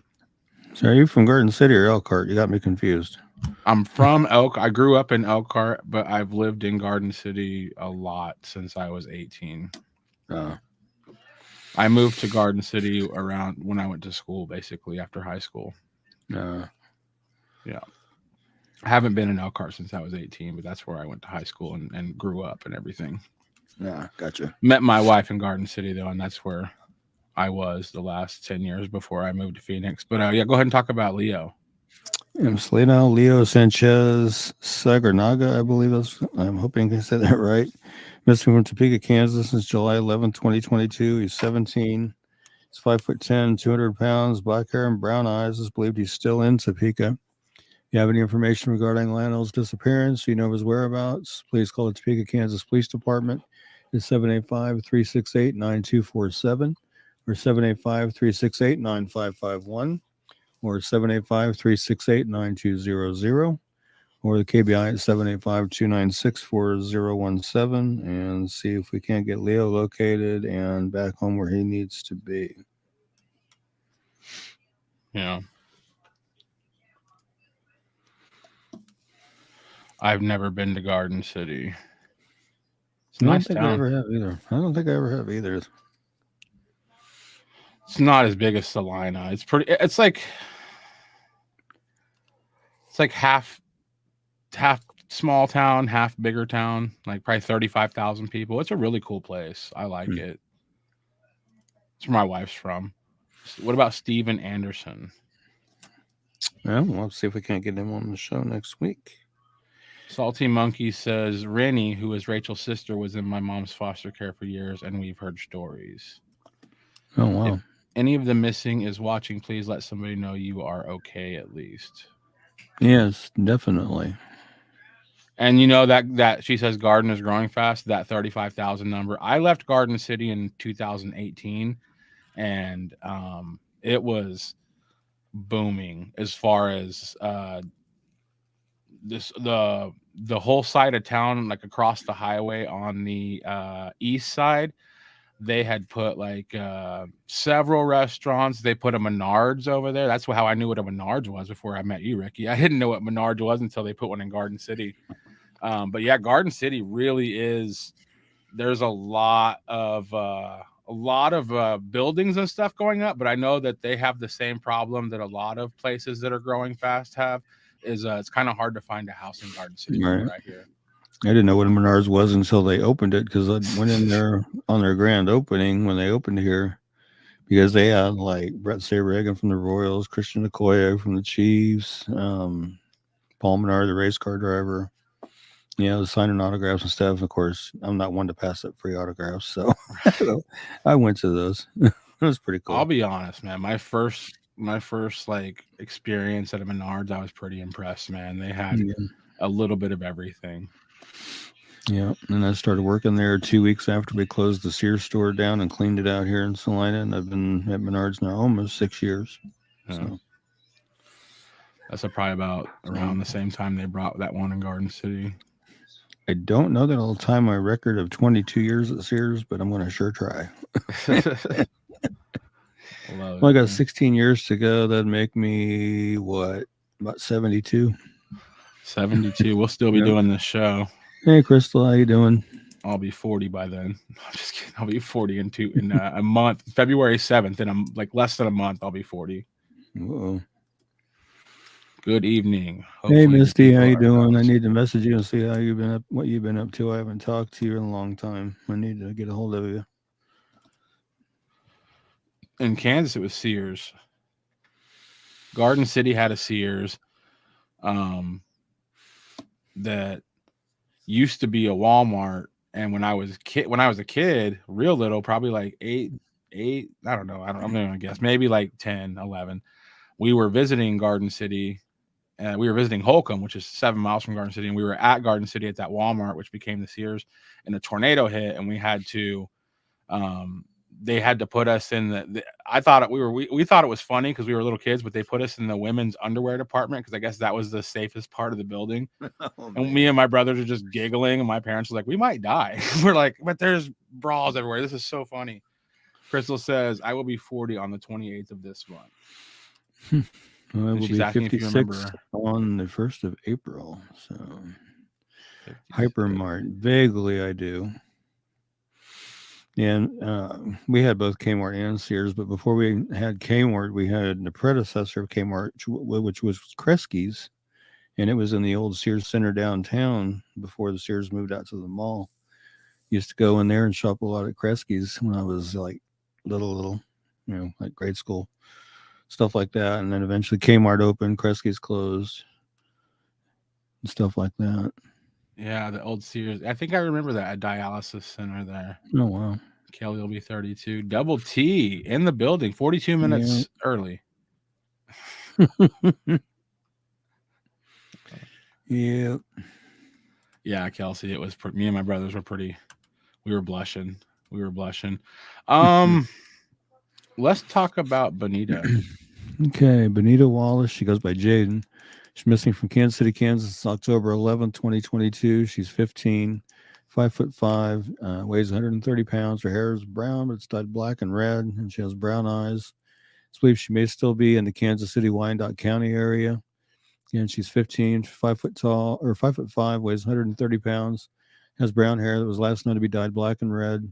So are you from Garden City or Elkhart? You got me confused. I'm from I grew up in Elkhart, but I've lived in Garden City a lot since I was 18. I moved to Garden City around when I went to school, basically after high school. Yeah. I haven't been in Elkhart since I was 18, but that's where I went to high school and grew up and everything. Yeah, gotcha. Met my wife in Garden City, though, and that's where I was the last 10 years before I moved to Phoenix. But yeah, go ahead and talk about Leo. Leo Sanchez Sagarnaga, I believe I'm hoping I said that right. Missing from Topeka, Kansas since July 11, 2022. He's 17. He's 5'10", 200 pounds, black hair and brown eyes. It's believed he's still in Topeka. If you have any information regarding Lionel's disappearance, you know his whereabouts, please call the Topeka, Kansas Police Department. It's 785-368-9247 or 785-368-9551 or 785-368-9200. Or the KBI at 785-296-4017 and see if we can't get Leo located and back home where he needs to be. Yeah. I've never been to Garden City. It's a nice town. I don't think I ever have either. It's not as big as Salina. It's like half small town, half bigger town, like probably 35,000 people. It's a really cool place. I like it. It's where my wife's from. What about Steven Anderson? Well, let's see if we can't get him on the show next week. Salty Monkey says, Rennie, who is Rachel's sister, was in my mom's foster care for years, and we've heard stories. Oh, wow. If any of the missing is watching, please let somebody know you are okay at least. Yes, definitely. And that she says Garden is growing fast, that 35,000 number. I left Garden City in 2018, and it was booming as far as the whole side of town, like across the highway on the east side. They had put like several restaurants. They put a Menards over there. That's how I knew what a Menards was before I met you, Ricky. I didn't know what Menards was until they put one in Garden City. But yeah, Garden City really is. There's a lot of buildings and stuff going up, but I know that they have the same problem that a lot of places that are growing fast have. Is it's kind of hard to find a house in Garden City, right here. I didn't know what a Menards was until they opened it, because I went in there on their grand opening when they opened here, because they had like Brett Sayregan from the Royals, Christian Okoye from the Chiefs, Paul Menard, the race car driver, signing autographs and stuff. Of course, I'm not one to pass up free autographs, so I went to those. It was pretty cool. I'll be honest, man. My first like experience at a Menards, I was pretty impressed, man. They had Yeah. a little bit of everything. Yeah. And I started working there 2 weeks after we closed the Sears store down and cleaned it out here in Salina. And I've been at Menards now almost 6 years. Yeah. So, That's probably about around the same time they brought that one in Garden City. I don't know that I'll tie my record of 22 years at Sears, but I'm going to sure try. Love Well, I it, got man. 16 years to go. That'd make me what? About 72. 72. We'll still be Yep. doing this show. Hey, Crystal, how you doing? I'll be 40 by then. I'm just kidding. I'll be 40 in a month, February 7th, and I'm like less than a month. I'll be 40. Whoa. Good evening. Hey, Hopefully the Misty, how people you are doing? I bouncing. need to message you and see how you've been up, what you've been up to. I haven't talked to you in a long time. I need to get a hold of you. In Kansas, it was Sears. Garden City had a Sears um, that used to be a Walmart. And when I was a kid, real little, probably like eight, I don't know. I'm not gonna guess, maybe like 10, 11. We were visiting Garden City. We were visiting Holcomb, which is 7 miles from Garden City, and we were at Garden City at that Walmart, which became the Sears. And a tornado hit, and we had to um, they had to put us in I thought we thought it was funny because we were little kids, but they put us in the women's underwear department because I guess that was the safest part of the building. And me and my brothers are just giggling, and my parents are like, "We might die." We're like, "But there's bras everywhere. This is so funny." Crystal says, "I will be 40 on the 28th of this month." Well, I And will she's be asking if you 56 remember. on the 1st of April. So, 56. Hypermart. Vaguely, I do. And we had both Kmart and Sears, but before we had Kmart, we had the predecessor of Kmart, which was Kresge's, and it was in the old Sears Center downtown before the Sears moved out to the mall. Used to go in there and shop a lot at Kresge's when I was like little, like grade school, stuff like that. And then eventually Kmart opened, Kresge's closed, and stuff like that. Yeah, the old Sears. I think I remember that, a dialysis center there. Oh wow. Kelly will be 32. Double T in the building, 42 Yeah. minutes early. Yeah. Yeah, Kelsey, it was me and my brothers we were blushing. We were blushing. Let's talk about Bonita. Okay, Benita Wallace. She goes by Jaden. She's missing from Kansas City, Kansas, October 11th, 2022. She's 15, 5'5", weighs 130 pounds. Her hair is brown, but it's dyed black and red, and she has brown eyes. It's believed she may still be in the Kansas City, Wyandotte County area. And she's 15, 5 foot tall, or 5'5", weighs 130 pounds, has brown hair that was last known to be dyed black and red.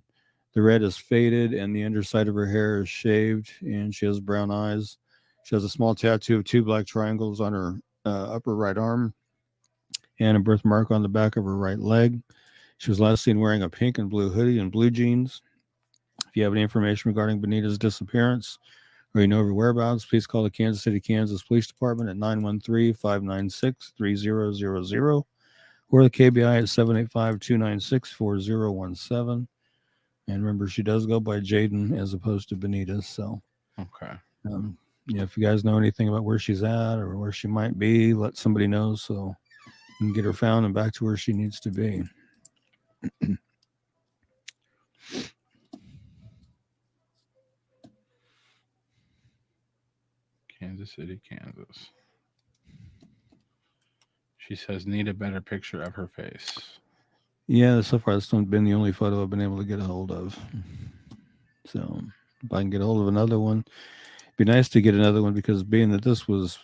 The red is faded, and the underside of her hair is shaved, and she has brown eyes. She has a small tattoo of two black triangles on her upper right arm and a birthmark on the back of her right leg. She was last seen wearing a pink and blue hoodie and blue jeans. If you have any information regarding Benita's disappearance or you know her whereabouts, please call the Kansas City, Kansas Police Department at 913-596-3000 or the KBI at 785-296-4017. And remember, she does go by Jaden as opposed to Benita. So, Okay. if you guys know anything about where she's at or where she might be, let somebody know so we can get her found and back to where she needs to be. Kansas City, Kansas. She says, need a better picture of her face. Yeah, so far that's been the only photo I've been able to get a hold of. So if I can get a hold of another one, it'd be nice to get another one because being that this was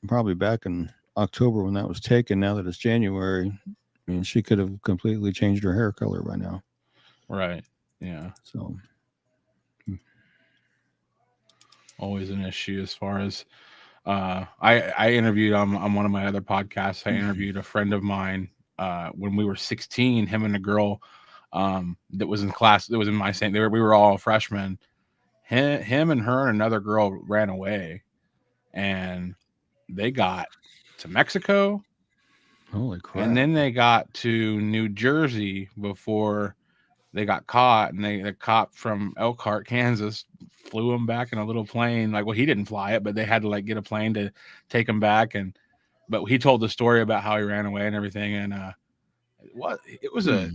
probably back in October when that was taken, now that it's January, I mean, she could have completely changed her hair color by now. Right. Yeah. So always an issue as far as I interviewed on one of my other podcasts. I interviewed a friend of mine when we were 16. Him and a girl that was in class that was in my same. We were all freshmen. Him and her and another girl ran away, and they got to Mexico. holy crap! And then they got to New Jersey before they got caught, and the cop from Elkhart, Kansas, flew him back in a little plane. Like, well, he didn't fly it, but they had to like get a plane to take him back. But he told the story about how he ran away and everything. And it was a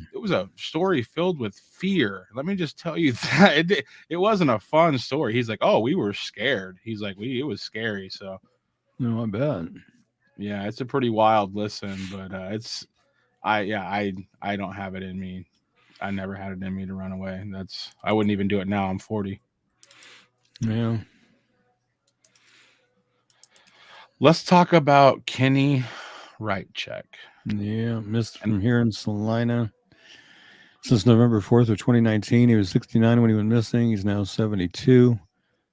story filled with fear. Let me just tell you that it wasn't a fun story. He's like, oh, we were scared. He's like, it was scary. So, no, I bet. Yeah, it's a pretty wild listen, but I don't have it in me. I never had it in me to run away. I wouldn't even do it now. I'm 40. Yeah. Let's talk about Kenny Wrightcheck. Yeah, missed from here in Salina. Since November 4th of 2019, he was 69 when he went missing. He's now 72.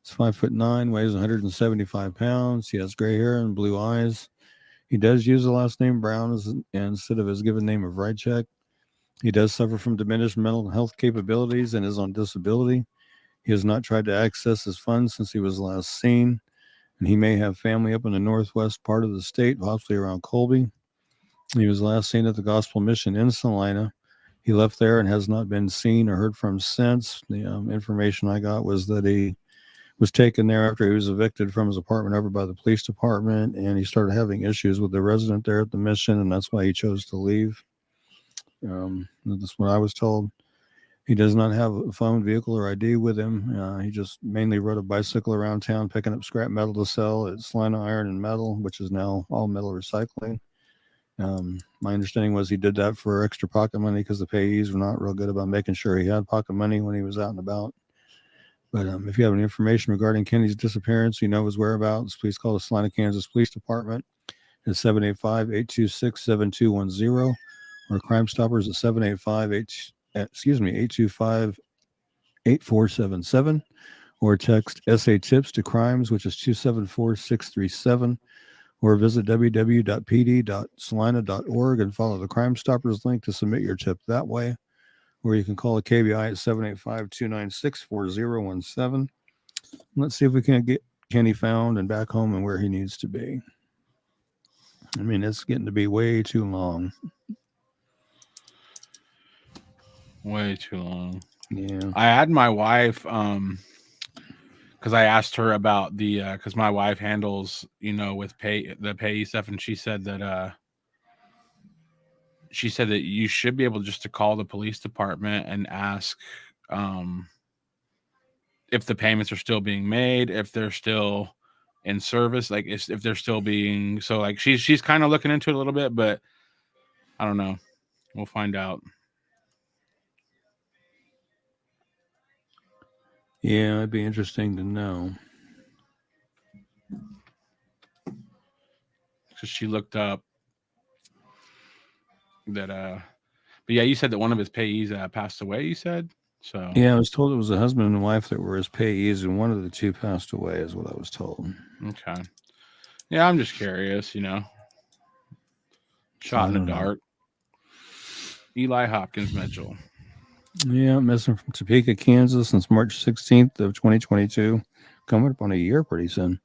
He's 5'9", weighs 175 pounds. He has gray hair and blue eyes. He does use the last name Brown instead of his given name of Wrightcheck. He does suffer from diminished mental health capabilities and is on disability. He has not tried to access his funds since he was last seen, and he may have family up in the northwest part of the state, possibly around Colby. He was last seen at the Gospel Mission in Salina. He left there and has not been seen or heard from since. The information I got was that he was taken there after he was evicted from his apartment over by the police department, and he started having issues with the resident there at the mission, and that's why he chose to leave. That's what I was told. He does not have a phone, vehicle, or ID with him. He just mainly rode a bicycle around town picking up scrap metal to sell at Salina Iron and Metal, which is now all metal recycling. My understanding was he did that for extra pocket money because the payees were not real good about making sure he had pocket money when he was out and about. But if you have any information regarding Kenny's disappearance, you know his whereabouts, please call the Salina, Kansas Police Department at 785-826-7210 or Crime Stoppers at 825-8477 or text SA Tips to Crimes, which is 274-637, or visit www.pd.salina.org and follow the Crime Stoppers link to submit your tip that way. Or you can call a KBI at 785-296-4017. Let's see if we can get Kenny found and back home and where he needs to be. I mean, it's getting to be way too long. Way too long. Yeah. I had my wife, because I asked her about because my wife handles, with the payee stuff, and she said that you should be able just to call the police department and ask if the payments are still being made, if they're still in service, like if they're still being, so like she's kind of looking into it a little bit, but I don't know. We'll find out. Yeah, it'd be interesting to know. Because she looked up that but yeah, you said that one of his payees passed away, you said? So yeah, I was told it was a husband and wife that were his payees, and one of the two passed away is what I was told. Okay. Yeah, I'm just curious, Shot in the dark. Eli Hopkins Mitchell. Yeah, missing from Topeka, Kansas since March 16th of 2022. Coming up on a year pretty soon.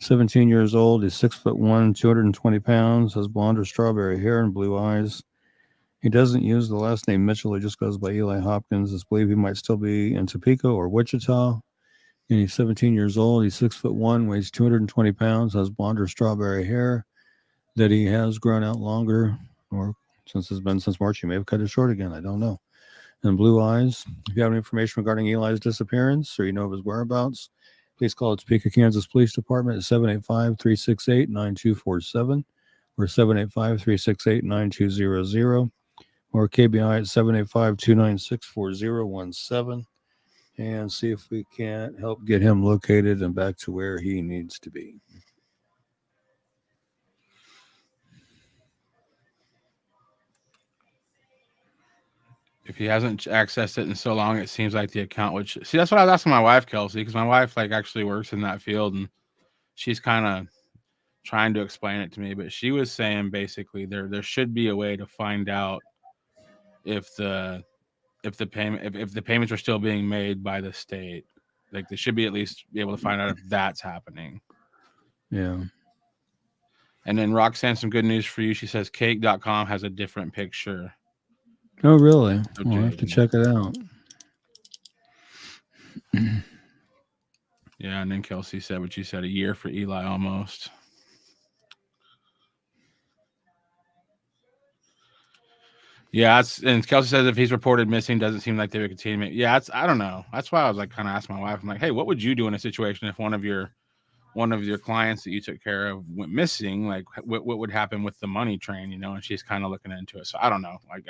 17 years old. He's 6'1", 220 pounds, has blonde or strawberry hair and blue eyes. He doesn't use the last name Mitchell. He just goes by Eli Hopkins. It's believed he might still be in Topeka or Wichita. And he's 17 years old. He's 6'1", weighs 220 pounds, has blonde or strawberry hair that he has grown out longer, or since March, he may have cut it short again. I don't know. And blue eyes. If you have any information regarding Eli's disappearance or you know of his whereabouts, please call the Topeka, Kansas Police Department at 785-368-9247 or 785-368-9200 or KBI at 785-296-4017 and see if we can't help get him located and back to where he needs to be. If he hasn't accessed it in so long, it seems like the account would. See, that's what I was asking my wife, Kelsey, because my wife actually works in that field, and she's kind of trying to explain it to me. But she was saying basically there should be a way to find out if the payments are still being made by the state. Like they should be at least be able to find out if that's happening. Yeah. And then Roxanne, some good news for you. She says cake.com has a different picture Oh, really? So We'll have to Jaden. check it out. Yeah, and then Kelsey said what you said, a year for Eli almost. Yeah, and Kelsey says if he's reported missing, doesn't seem like they would continue. Yeah, I don't know. That's why I was like kind of asking my wife. I'm like, hey, what would you do in a situation if one of your clients that you took care of went missing? Like, what would happen with the money train? And she's kind of looking into it. So I don't know. Like,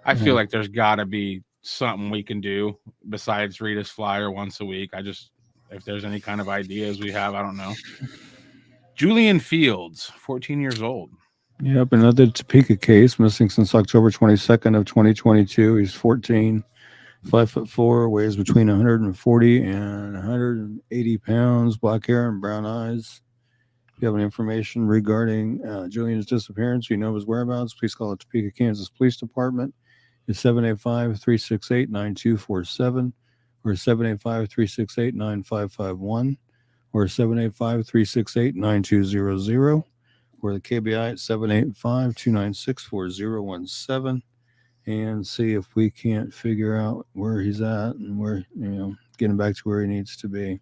I feel like there's got to be something we can do besides read his flyer once a week. If there's any kind of ideas we have, I don't know. Julian Fields, 14 years old. Yep, another Topeka case, missing since October 22nd of 2022. He's 14, 5'4", weighs between 140 and 180 pounds, black hair and brown eyes. If you have any information regarding Julian's disappearance, you know his whereabouts, please call the Topeka, Kansas Police Department. It's 785-368-9247 or 785-368-9551 or 785-368-9200. Or the KBI at 785-296-4017 and see if we can't figure out where he's at and where, getting back to where he needs to be.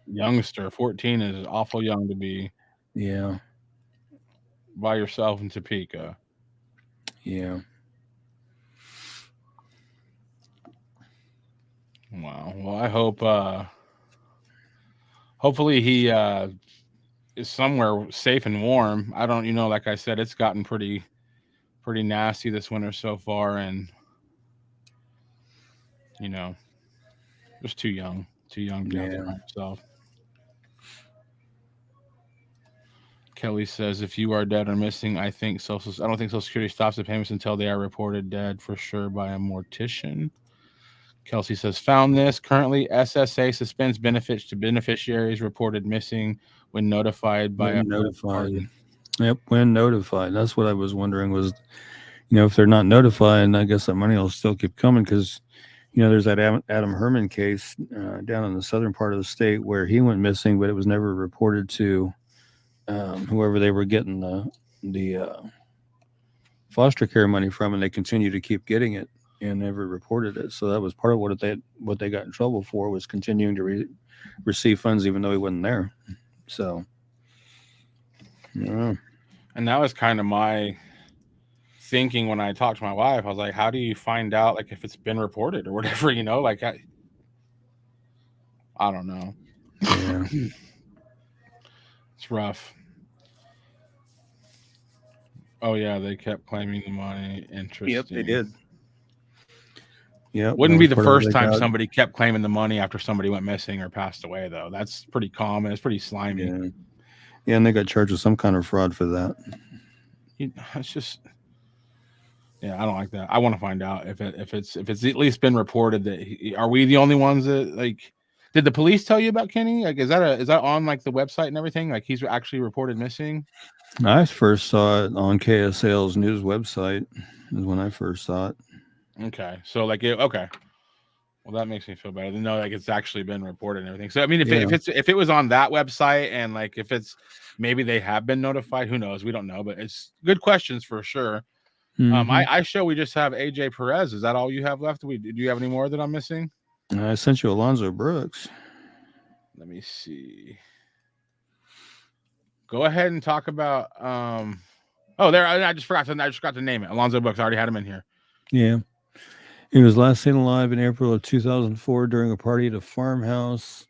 Youngster, 14 is awful young to be by yourself in Topeka. Yeah. Wow. Well, I hope hopefully he is somewhere safe and warm. I don't, like I said, it's gotten pretty nasty this winter so far, and just too young to be out there by himself. Kelly says, if you are dead or missing, I don't think Social Security stops the payments until they are reported dead for sure by a mortician. Kelsey says, found this. Currently, SSA suspends benefits to beneficiaries reported missing when notified by Yep, when notified. That's what I was wondering was, if they're not notified, I guess that money will still keep coming because, there's that Adam Herman case down in the southern part of the state where he went missing, but it was never reported to whoever they were getting the foster care money from, and they continue to keep getting it and never reported it. So that was part of what they got in trouble for, was continuing to receive funds even though he wasn't there. So, yeah. And that was kind of my thinking when I talked to my wife. I was like, how do you find out, like, if it's been reported or whatever, like I don't know. Yeah. It's rough. Oh yeah, they kept claiming the money. Interesting. Yep, they did. Yeah, wouldn't be the first time somebody kept claiming the money after somebody went missing or passed away, though. That's pretty common. It's pretty slimy. Yeah, and they got charged with some kind of fraud for that. It's just, I don't like that. I want to find out if it's at least been reported that are we the only ones that, like, did the police tell you about Kenny? Like, is that on like the website and everything? Like, he's actually reported missing? I first saw it on KSL's news website. Is when I first saw it. Okay, so like, okay. Well, that makes me feel better to know like it's actually been reported and everything. So I mean, if it was on that website and like if it's maybe they have been notified, who knows? We don't know, but it's good questions for sure. Mm-hmm. We just have AJ Perez. Is that all you have left? Do you have any more that I'm missing? I sent you Alonzo Brooks. Let me see. Go ahead and talk about. There. I just forgot to name it. Alonzo Brooks. I already had him in here. Yeah. He was last seen alive in April of 2004 during a party at a farmhouse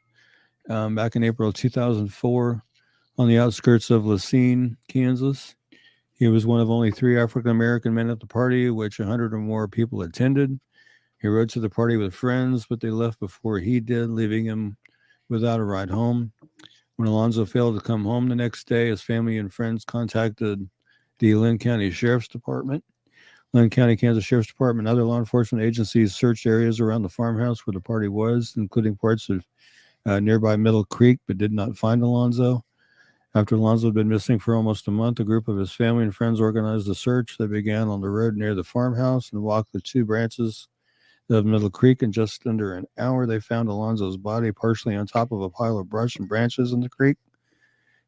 back in April of 2004 on the outskirts of Lacine, Kansas. He was one of only 3 African-American men at the party, which 100 or more people attended. He rode to the party with friends, but they left before he did, leaving him without a ride home. When Alonzo failed to come home the next day, his family and friends contacted the Lynn County Sheriff's Department. Lynn County, Kansas Sheriff's Department and other law enforcement agencies searched areas around the farmhouse where the party was, including parts of nearby Middle Creek, but did not find Alonzo. After Alonzo had been missing for almost a month, a group of his family and friends organized a search that began on the road near the farmhouse and walked the 2 branches of Middle Creek. In just under an hour, they found Alonzo's body partially on top of a pile of brush and branches in the creek.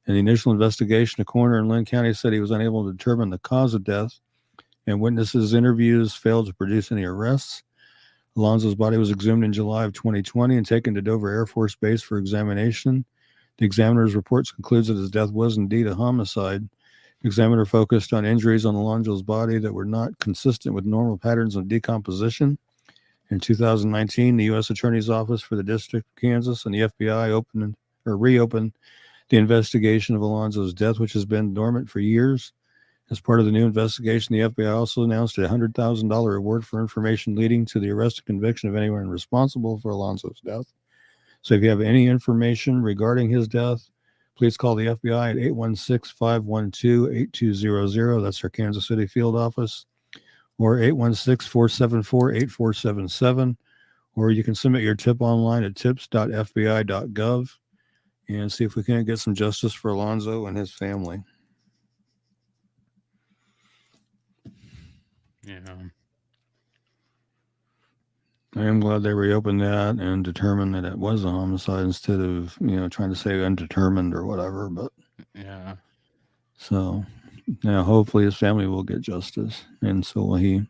In the initial investigation, a coroner in Lynn County said he was unable to determine the cause of death, and witnesses' interviews failed to produce any arrests. Alonzo's body was exhumed in July of 2020 and taken to Dover Air Force Base for examination. The examiner's reports concludes that his death was indeed a homicide. The examiner focused on injuries on Alonzo's body that were not consistent with normal patterns of decomposition. In 2019, the U.S. Attorney's Office for the District of Kansas and the FBI reopened the investigation of Alonzo's death, which has been dormant for years. As part of the new investigation, the FBI also announced a $100,000 reward for information leading to the arrest and conviction of anyone responsible for Alonzo's death. So if you have any information regarding his death, please call the FBI at 816-512-8200. That's our Kansas City field office. Or 816-474-8477. Or you can submit your tip online at tips.fbi.gov and see if we can't get some justice for Alonzo and his family. Yeah. I am glad they reopened that and determined that it was a homicide instead of, trying to say undetermined or whatever. But yeah. So now hopefully his family will get justice, and so will he.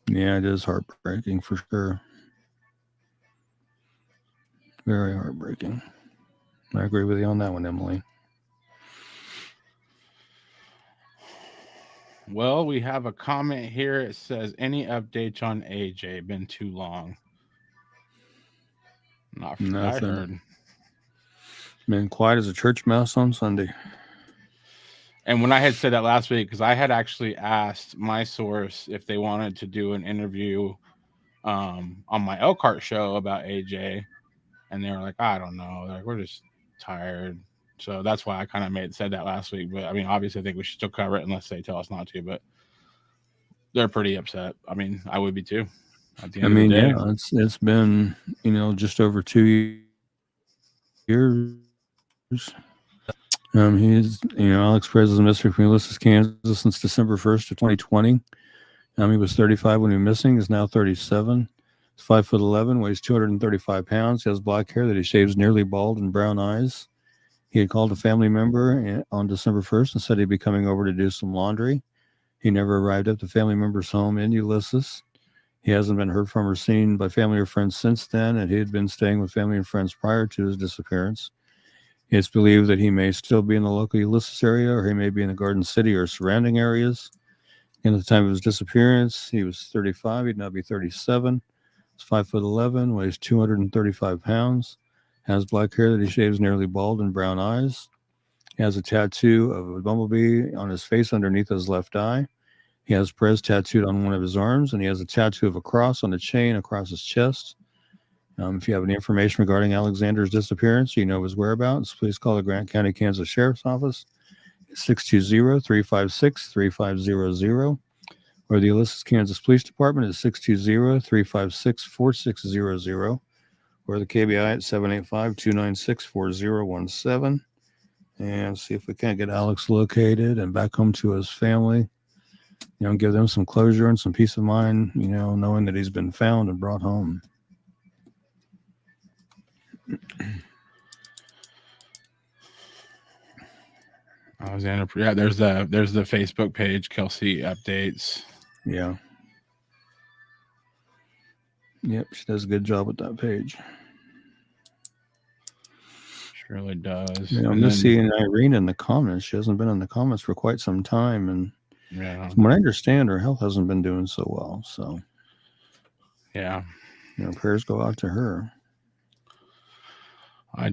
Yeah, it is heartbreaking for sure. Very heartbreaking. I agree with you on that one, Emily. Well, we have a comment here. It says, any updates on AJ? Been too long. Not from what I heard. Been quiet as a church mouse on Sunday. And when I had said that last week, because I had actually asked my source if they wanted to do an interview on my Elkhart show about AJ, and they were like, I don't know. They're like, we're just tired. So that's why I kind of said that last week. But I mean, obviously, I think we should still cover it unless they tell us not to. But they're pretty upset. I mean, I would be too. At the end of the day. Yeah, it's been just over 2 years. He's Alex Perez is a mystery from Ulysses, Kansas since December 1st of 2020. He was 35 when he was missing. He's now 37. He's 5'11", weighs 235 pounds. He has black hair that he shaves nearly bald and brown eyes. He had called a family member on December 1st and said he'd be coming over to do some laundry. He never arrived at the family member's home in Ulysses. He hasn't been heard from or seen by family or friends since then, and he had been staying with family and friends prior to his disappearance. It's believed that he may still be in the local Ulysses area, or he may be in the Garden City or surrounding areas. And at the time of his disappearance, he was 35. He'd now be 37. He's 5'11", weighs 235 pounds, has black hair that he shaves nearly bald and brown eyes. He has a tattoo of a bumblebee on his face underneath his left eye. He has Perez tattooed on one of his arms, and he has a tattoo of a cross on a chain across his chest. If you have any information regarding Alexander's disappearance, his whereabouts, please call the Grant County, Kansas Sheriff's Office at 620-356-3500, or the Ulysses, Kansas Police Department at 620-356-4600, or the KBI at 785-296-4017, and see if we can't get Alex located and back home to his family. Give them some closure and some peace of mind, knowing that he's been found and brought home. Alexander, yeah, there's the Facebook page, Kelsey Updates. Yeah. Yep, she does a good job with that page. She really does. Yeah, I'm just seeing Irene in the comments. She hasn't been in the comments for quite some time, and from what I understand, her health hasn't been doing so well. So, yeah, prayers go out to her. I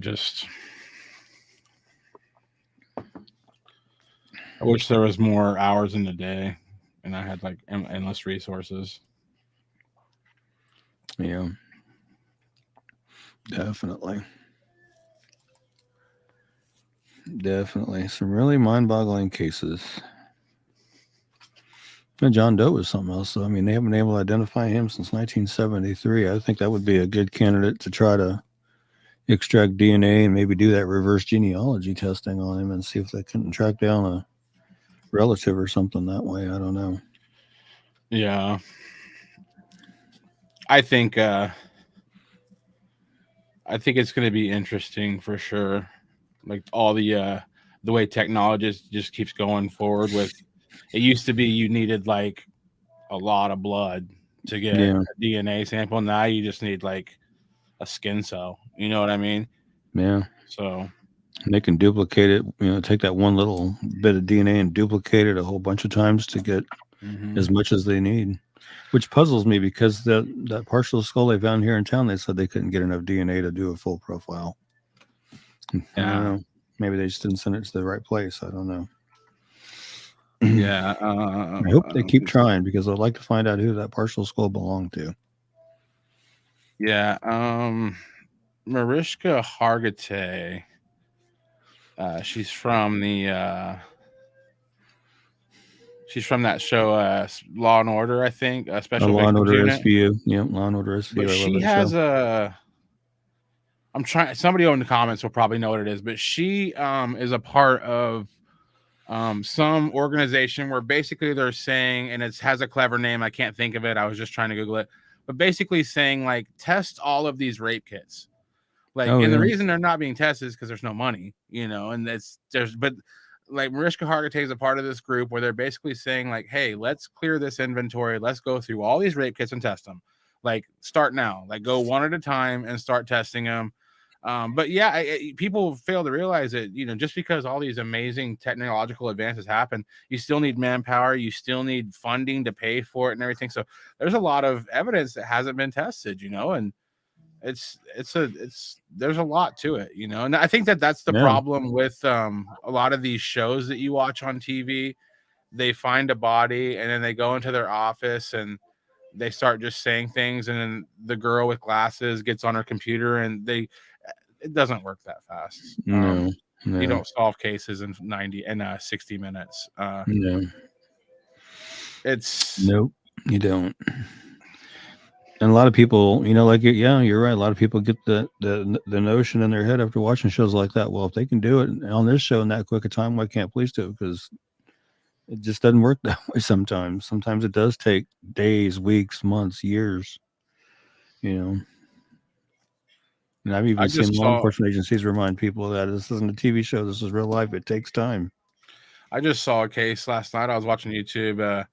wish there was more hours in the day and I had like endless resources. Yeah, definitely. Some really mind-boggling cases. And John Doe was something else. So, they haven't been able to identify him since 1973. I think that would be a good candidate to try to extract DNA and maybe do that reverse genealogy testing on him and see if they can track down a relative or something that way. I don't know. Yeah. I think I think it's going to be interesting for sure. Like all the way technology just keeps going forward with. It used to be you needed like a lot of blood to get Yeah. a DNA sample. Now you just need like a skin cell. You know what I mean? Yeah. So And they can duplicate it, take that one little bit of DNA and duplicate it a whole bunch of times to get as much as they need, which puzzles me because that partial skull they found here in town, they said they couldn't get enough DNA to do a full profile. I don't know. Maybe they just didn't send it to the right place. I don't know. Yeah. I hope they keep trying because I'd like to find out who that partial skull belonged to. Yeah. Mariska Hargitay. She's from the. She's from that show, Law and Order, I think, Special Law and Victims Order Unit. SVU. Yeah, Law and Order SVU. But I love she that has show. a. I'm trying. Somebody in the comments will probably know what it is, but she is a part of some organization where basically they're saying, and it has a clever name. I can't think of it. I was just trying to Google it, but basically saying like test all of these rape kits. Like, and the reason they're not being tested is because there's no money, and but like Mariska Hargitay is a part of this group where they're basically saying like, hey, let's clear this inventory. Let's go through all these rape kits and test them. Like, start now. Like, go one at a time and start testing them. But yeah, people fail to realize that, just because all these amazing technological advances happen, you still need manpower. You still need funding to pay for it and everything. So there's a lot of evidence that hasn't been tested, and there's a lot to it, and I think that's the problem with a lot of these shows that you watch on TV. They find a body and then they go into their office and they start just saying things, and then the girl with glasses gets on her computer and it doesn't work that fast. No. You don't solve cases in 60 minutes. No. Nope, you don't. And a lot of people, you're right. A lot of people get the notion in their head after watching shows like that. Well, if they can do it on this show in that quick a time, why can't police do it? Because it just doesn't work that way sometimes. Sometimes it does take days, weeks, months, years. And I've even seen law enforcement agencies remind people that this isn't a TV show. This is real life. It takes time. I just saw a case last night. I was watching YouTube.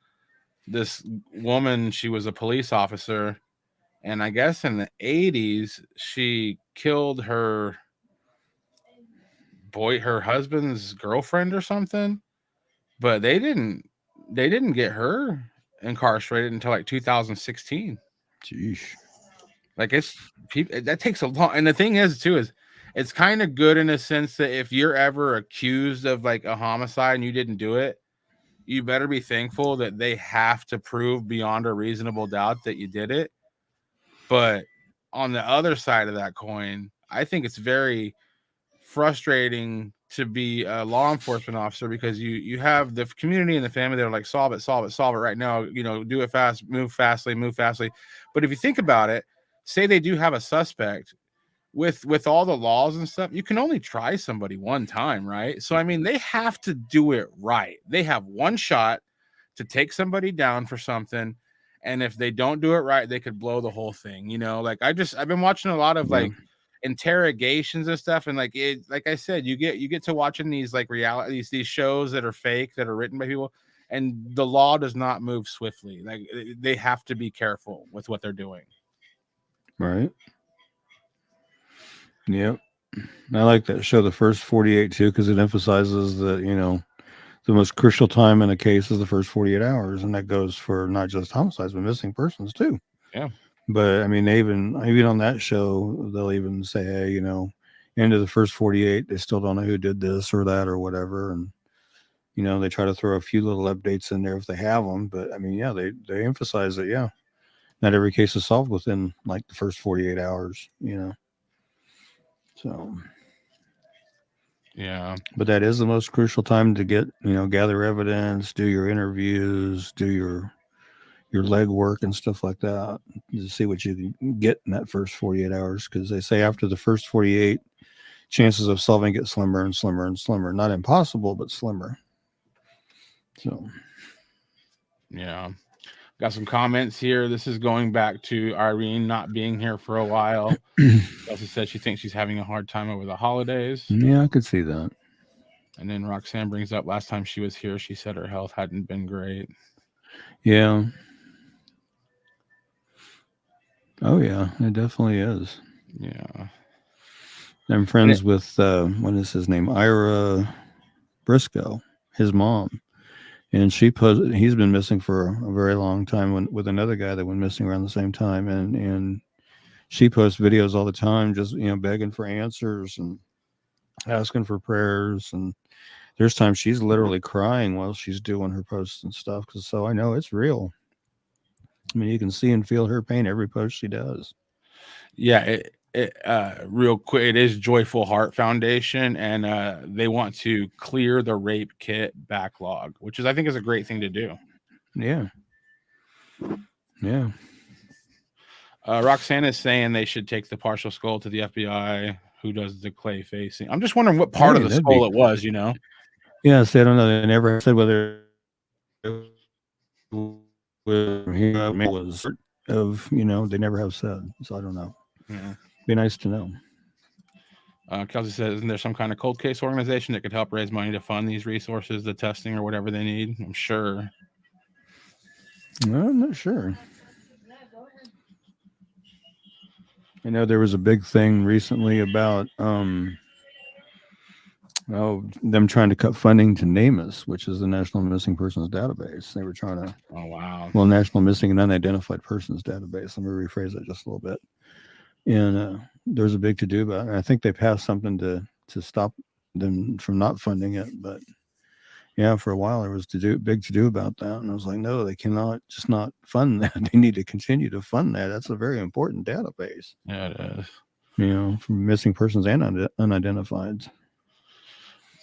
This woman, she was a police officer. And I guess in the 80s, she killed her husband's girlfriend or something. But they didn't get her incarcerated until like 2016. Jeez. Like that takes a long. And the thing is, too, is it's kind of good in a sense that if you're ever accused of like a homicide and you didn't do it, you better be thankful that they have to prove beyond a reasonable doubt that you did it. But on the other side of that coin, I think it's very frustrating to be a law enforcement officer because you have the community and the family that are like, solve it right now, do it fast, move fastly. But if you think about it, say they do have a suspect with all the laws and stuff, you can only try somebody one time, right? So, I mean, they have to do it right. They have one shot to take somebody down for something. And if they don't do it right, they could blow the whole thing. Like I've been watching a lot of like interrogations and stuff, and like I said, you get to watching these like reality these shows that are fake, that are written by people, and the law does not move swiftly. Like they have to be careful with what they're doing. Right. Yep. I like that show, The First 48, too, because it emphasizes that, the most crucial time in a case is the first 48 hours. And that goes for not just homicides, but missing persons, too. Yeah. But I mean, even on that show, they'll even say, hey, into the first 48, they still don't know who did this or that or whatever. And, they try to throw a few little updates in there if they have them. But I mean, yeah, they emphasize that, not every case is solved within like the first 48 hours, So, yeah. But that is the most crucial time to get, gather evidence, do your interviews, do your leg work and stuff like that, to see what you can get in that first 48 hours. Because they say after the first 48, chances of solving get slimmer and slimmer and slimmer. Not impossible, but slimmer. So, yeah. Got some comments here. This is going back to Irene not being here for a while. Kelsey said she thinks she's having a hard time over the holidays. Yeah, I could see that. And then Roxanne brings up last time she was here, she said her health hadn't been great. Yeah. Oh, yeah, it definitely is. Yeah. I'm friends with, what is his name? Ira Briscoe, his mom. And he's been missing for a very long time with another guy that went missing around the same time. And she posts videos all the time, just, begging for answers and asking for prayers. And there's times she's literally crying while she's doing her posts and stuff. So I know it's real. I mean, you can see and feel her pain every post she does. Yeah, real quick, it is Joyful Heart Foundation, and they want to clear the rape kit backlog, which I think is a great thing to do. Yeah. Yeah. Roxanne is saying they should take the partial skull to the FBI, who does the clay facing. I'm just wondering what part of the skull it was, Yeah, see, I don't know. They never said whether it was they never have said. So I don't know. Yeah. Be nice to know. Kelsey says, isn't there some kind of cold case organization that could help raise money to fund these resources, the testing or whatever they need? I'm sure. I'm not sure. I know there was a big thing recently about them trying to cut funding to NamUs, which is the National Missing Persons Database. They were trying to. Oh wow. Well, National Missing and Unidentified Persons Database. Let me rephrase that just a little bit. And there was a big to do about it. I think they passed something to stop them from not funding it, but yeah, for a while there was big to do about that, and I was like, no, they cannot just not fund that. They need to continue to fund that. That's a very important database. Yeah, it is. For missing persons and unidentified.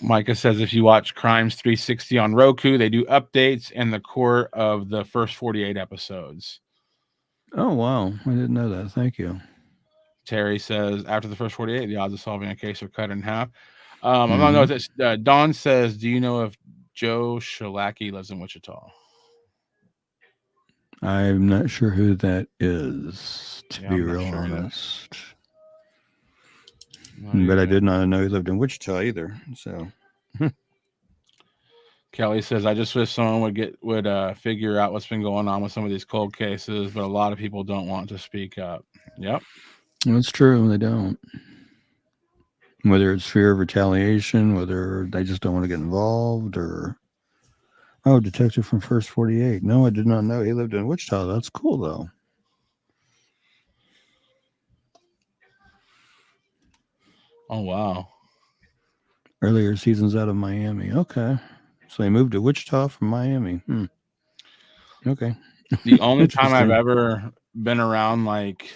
Micah says if you watch Crimes 360 on Roku, they do updates and the core of the first 48 episodes. Oh wow, I didn't know that. Thank you. Terry says after the first 48, the odds of solving a case are cut in half. I don't know if this. Dawn says, do you know if Joe Shalaki lives in Wichita? I'm not sure who that is, to be real honest. But I did not know he lived in Wichita either. So Kelly says, I just wish someone would figure out what's been going on with some of these cold cases, but a lot of people don't want to speak up. Yep. That's true. They don't. Whether it's fear of retaliation, whether they just don't want to get involved, or detective from First 48. No, I did not know he lived in Wichita. That's cool though. Oh wow. Earlier seasons out of Miami. Okay. So he moved to Wichita from Miami. Okay. The only time I've ever been around like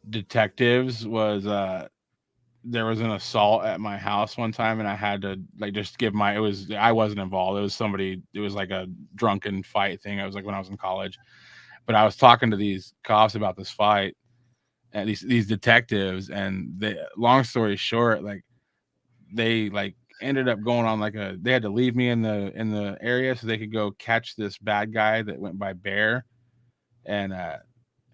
detectives was there was an assault at my house one time, and I had to just give I wasn't involved. It was somebody. It was like a drunken fight thing. It was like when I was in college, but I was talking to these cops about this fight, and these detectives, and long story short, they ended up going on they had to leave me in the area so they could go catch this bad guy that went by Bear, and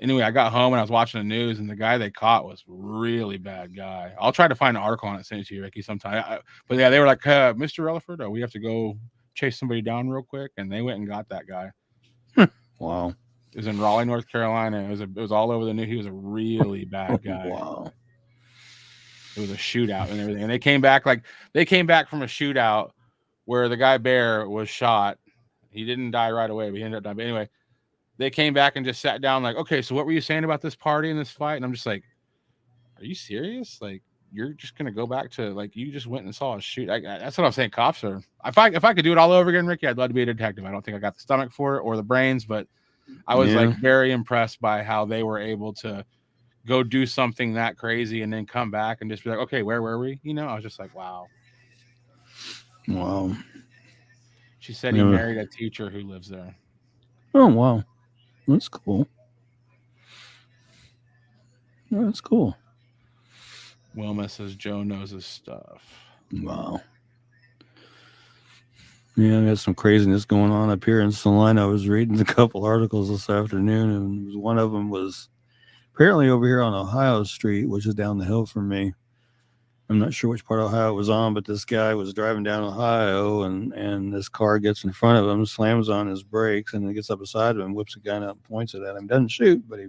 anyway, I got home and I was watching the news, and the guy they caught was really bad guy. I'll try to find an article on it, send it to you, Ricky, sometime. But yeah, they were like, Mr. Relaford, we have to go chase somebody down real quick, and they went and got that guy. Wow. It was in Raleigh, North Carolina. It was all over the news. He was a really bad guy. Wow. It was a shootout and everything. And they came back from a shootout where the guy Bear was shot. He didn't die right away, but he ended up dying. But anyway, they came back and just sat down like, okay, so what were you saying about this party and this fight? And I'm just like, are you serious? Like, you're just going to go back to you just went and saw a shoot. That's what I'm saying. Cops are, if I could do it all over again, Ricky, I'd love to be a detective. I don't think I got the stomach for it or the brains, but I was very impressed by how they were able to go do something that crazy and then come back and just be like, okay, where were we? I was just like, wow. Wow. She said he married a teacher who lives there. Oh, wow. That's cool. That's cool. Wilma says Joe knows his stuff. Wow. Yeah, we had some craziness going on up here in Salina. I was reading a couple articles this afternoon, and one of them was apparently over here on Ohio Street, which is down the hill from me. I'm not sure which part of Ohio it was on, but this guy was driving down Ohio, and this car gets in front of him, slams on his brakes, and then gets up beside him, whips a gun out, and points it at him. Doesn't shoot, but he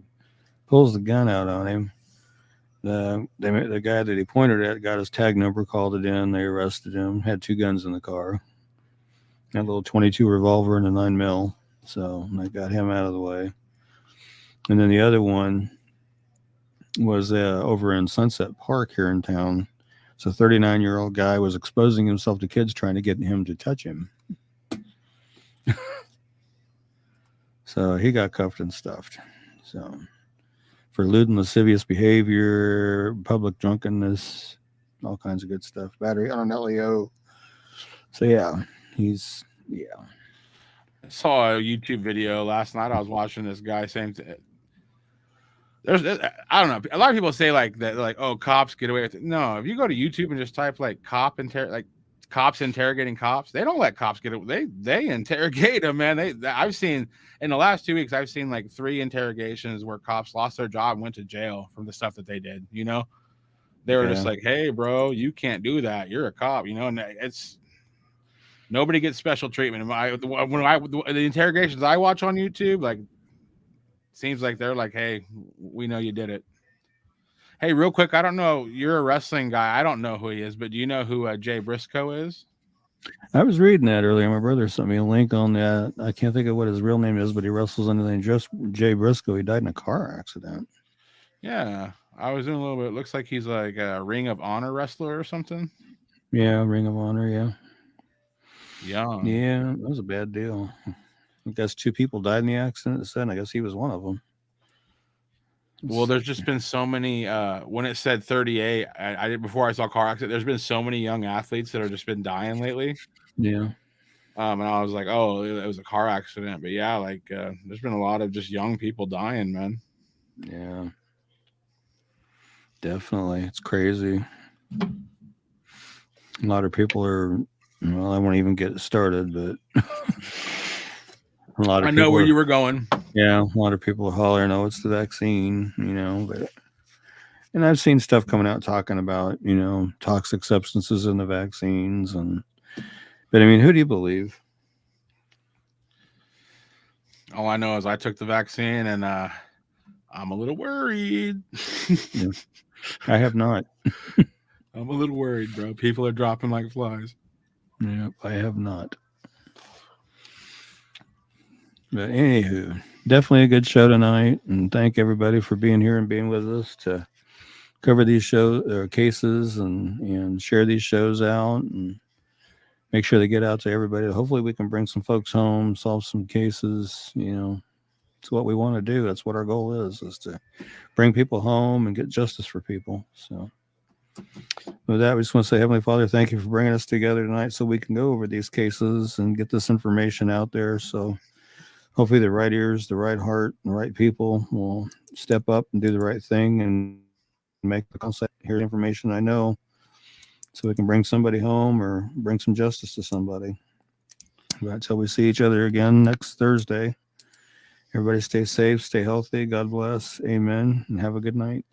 pulls the gun out on him. The guy that he pointed at got his tag number, called it in. They arrested him. Had two guns in the car, a little 22 revolver and a 9mm. So they got him out of the way. And then the other one was over in Sunset Park here in town. So 39-year-old guy was exposing himself to kids trying to get him to touch him. So he got cuffed and stuffed. So for lewd and lascivious behavior, public drunkenness, all kinds of good stuff. Battery on an LEO. So yeah, I saw a YouTube video last night. I was watching this guy saying, "There's, I don't know. A lot of people say like that, like, oh, cops get away with it." No, if you go to YouTube and just type like cops interrogating cops, they don't let cops get away. They interrogate them, man. I've seen in the last 2 weeks, I've seen like 3 interrogations where cops lost their job and went to jail from the stuff that they did. You know, they were just like, "Hey, bro, you can't do that. You're a cop." You know, and it's. Nobody gets special treatment. The interrogations I watch on YouTube, like, seems like they're like, "Hey, we know you did it." Hey, real quick, I don't know. You're a wrestling guy. I don't know who he is, but do you know who Jay Briscoe is? I was reading that earlier. My brother sent me a link on that. I can't think of what his real name is, but he wrestles under the name just Jay Briscoe. He died in a car accident. Yeah, I was doing a little bit. It looks like he's like a Ring of Honor wrestler or something. Yeah, Ring of Honor. Yeah. Yeah, that was a bad deal. I guess 2 people died in the accident. And I guess he was one of them. Well, there's just been so many. When it said 38, I did before I saw car accident. There's been so many young athletes that have just been dying lately. Yeah. And I was like, oh, it was a car accident. But yeah, like there's been a lot of just young people dying, man. Yeah. Definitely. It's crazy. A lot of people are, well, I won't even get started, but a lot of I know where you were going. Yeah, a lot of people are hollering, "Oh, it's the vaccine," and I've seen stuff coming out talking about, toxic substances in the vaccines, but I mean, who do you believe? All I know is I took the vaccine, and I'm a little worried. Yeah. I have not. I'm a little worried, bro. People are dropping like flies. Yeah, I have not. But anywho, definitely a good show tonight, and thank everybody for being here and being with us to cover these cases and share these shows out and make sure they get out to everybody. Hopefully we can bring some folks home, solve some cases. It's what we want to do. That's what our goal is to bring people home and get justice for people. So with that, we just want to say, Heavenly Father, thank you for bringing us together tonight so we can go over these cases and get this information out there. So hopefully the right ears, the right heart, the right people will step up and do the right thing and make the concept. Here's information I know, so we can bring somebody home or bring some justice to somebody. But until we see each other again next Thursday, everybody stay safe, stay healthy. God bless. Amen. And have a good night.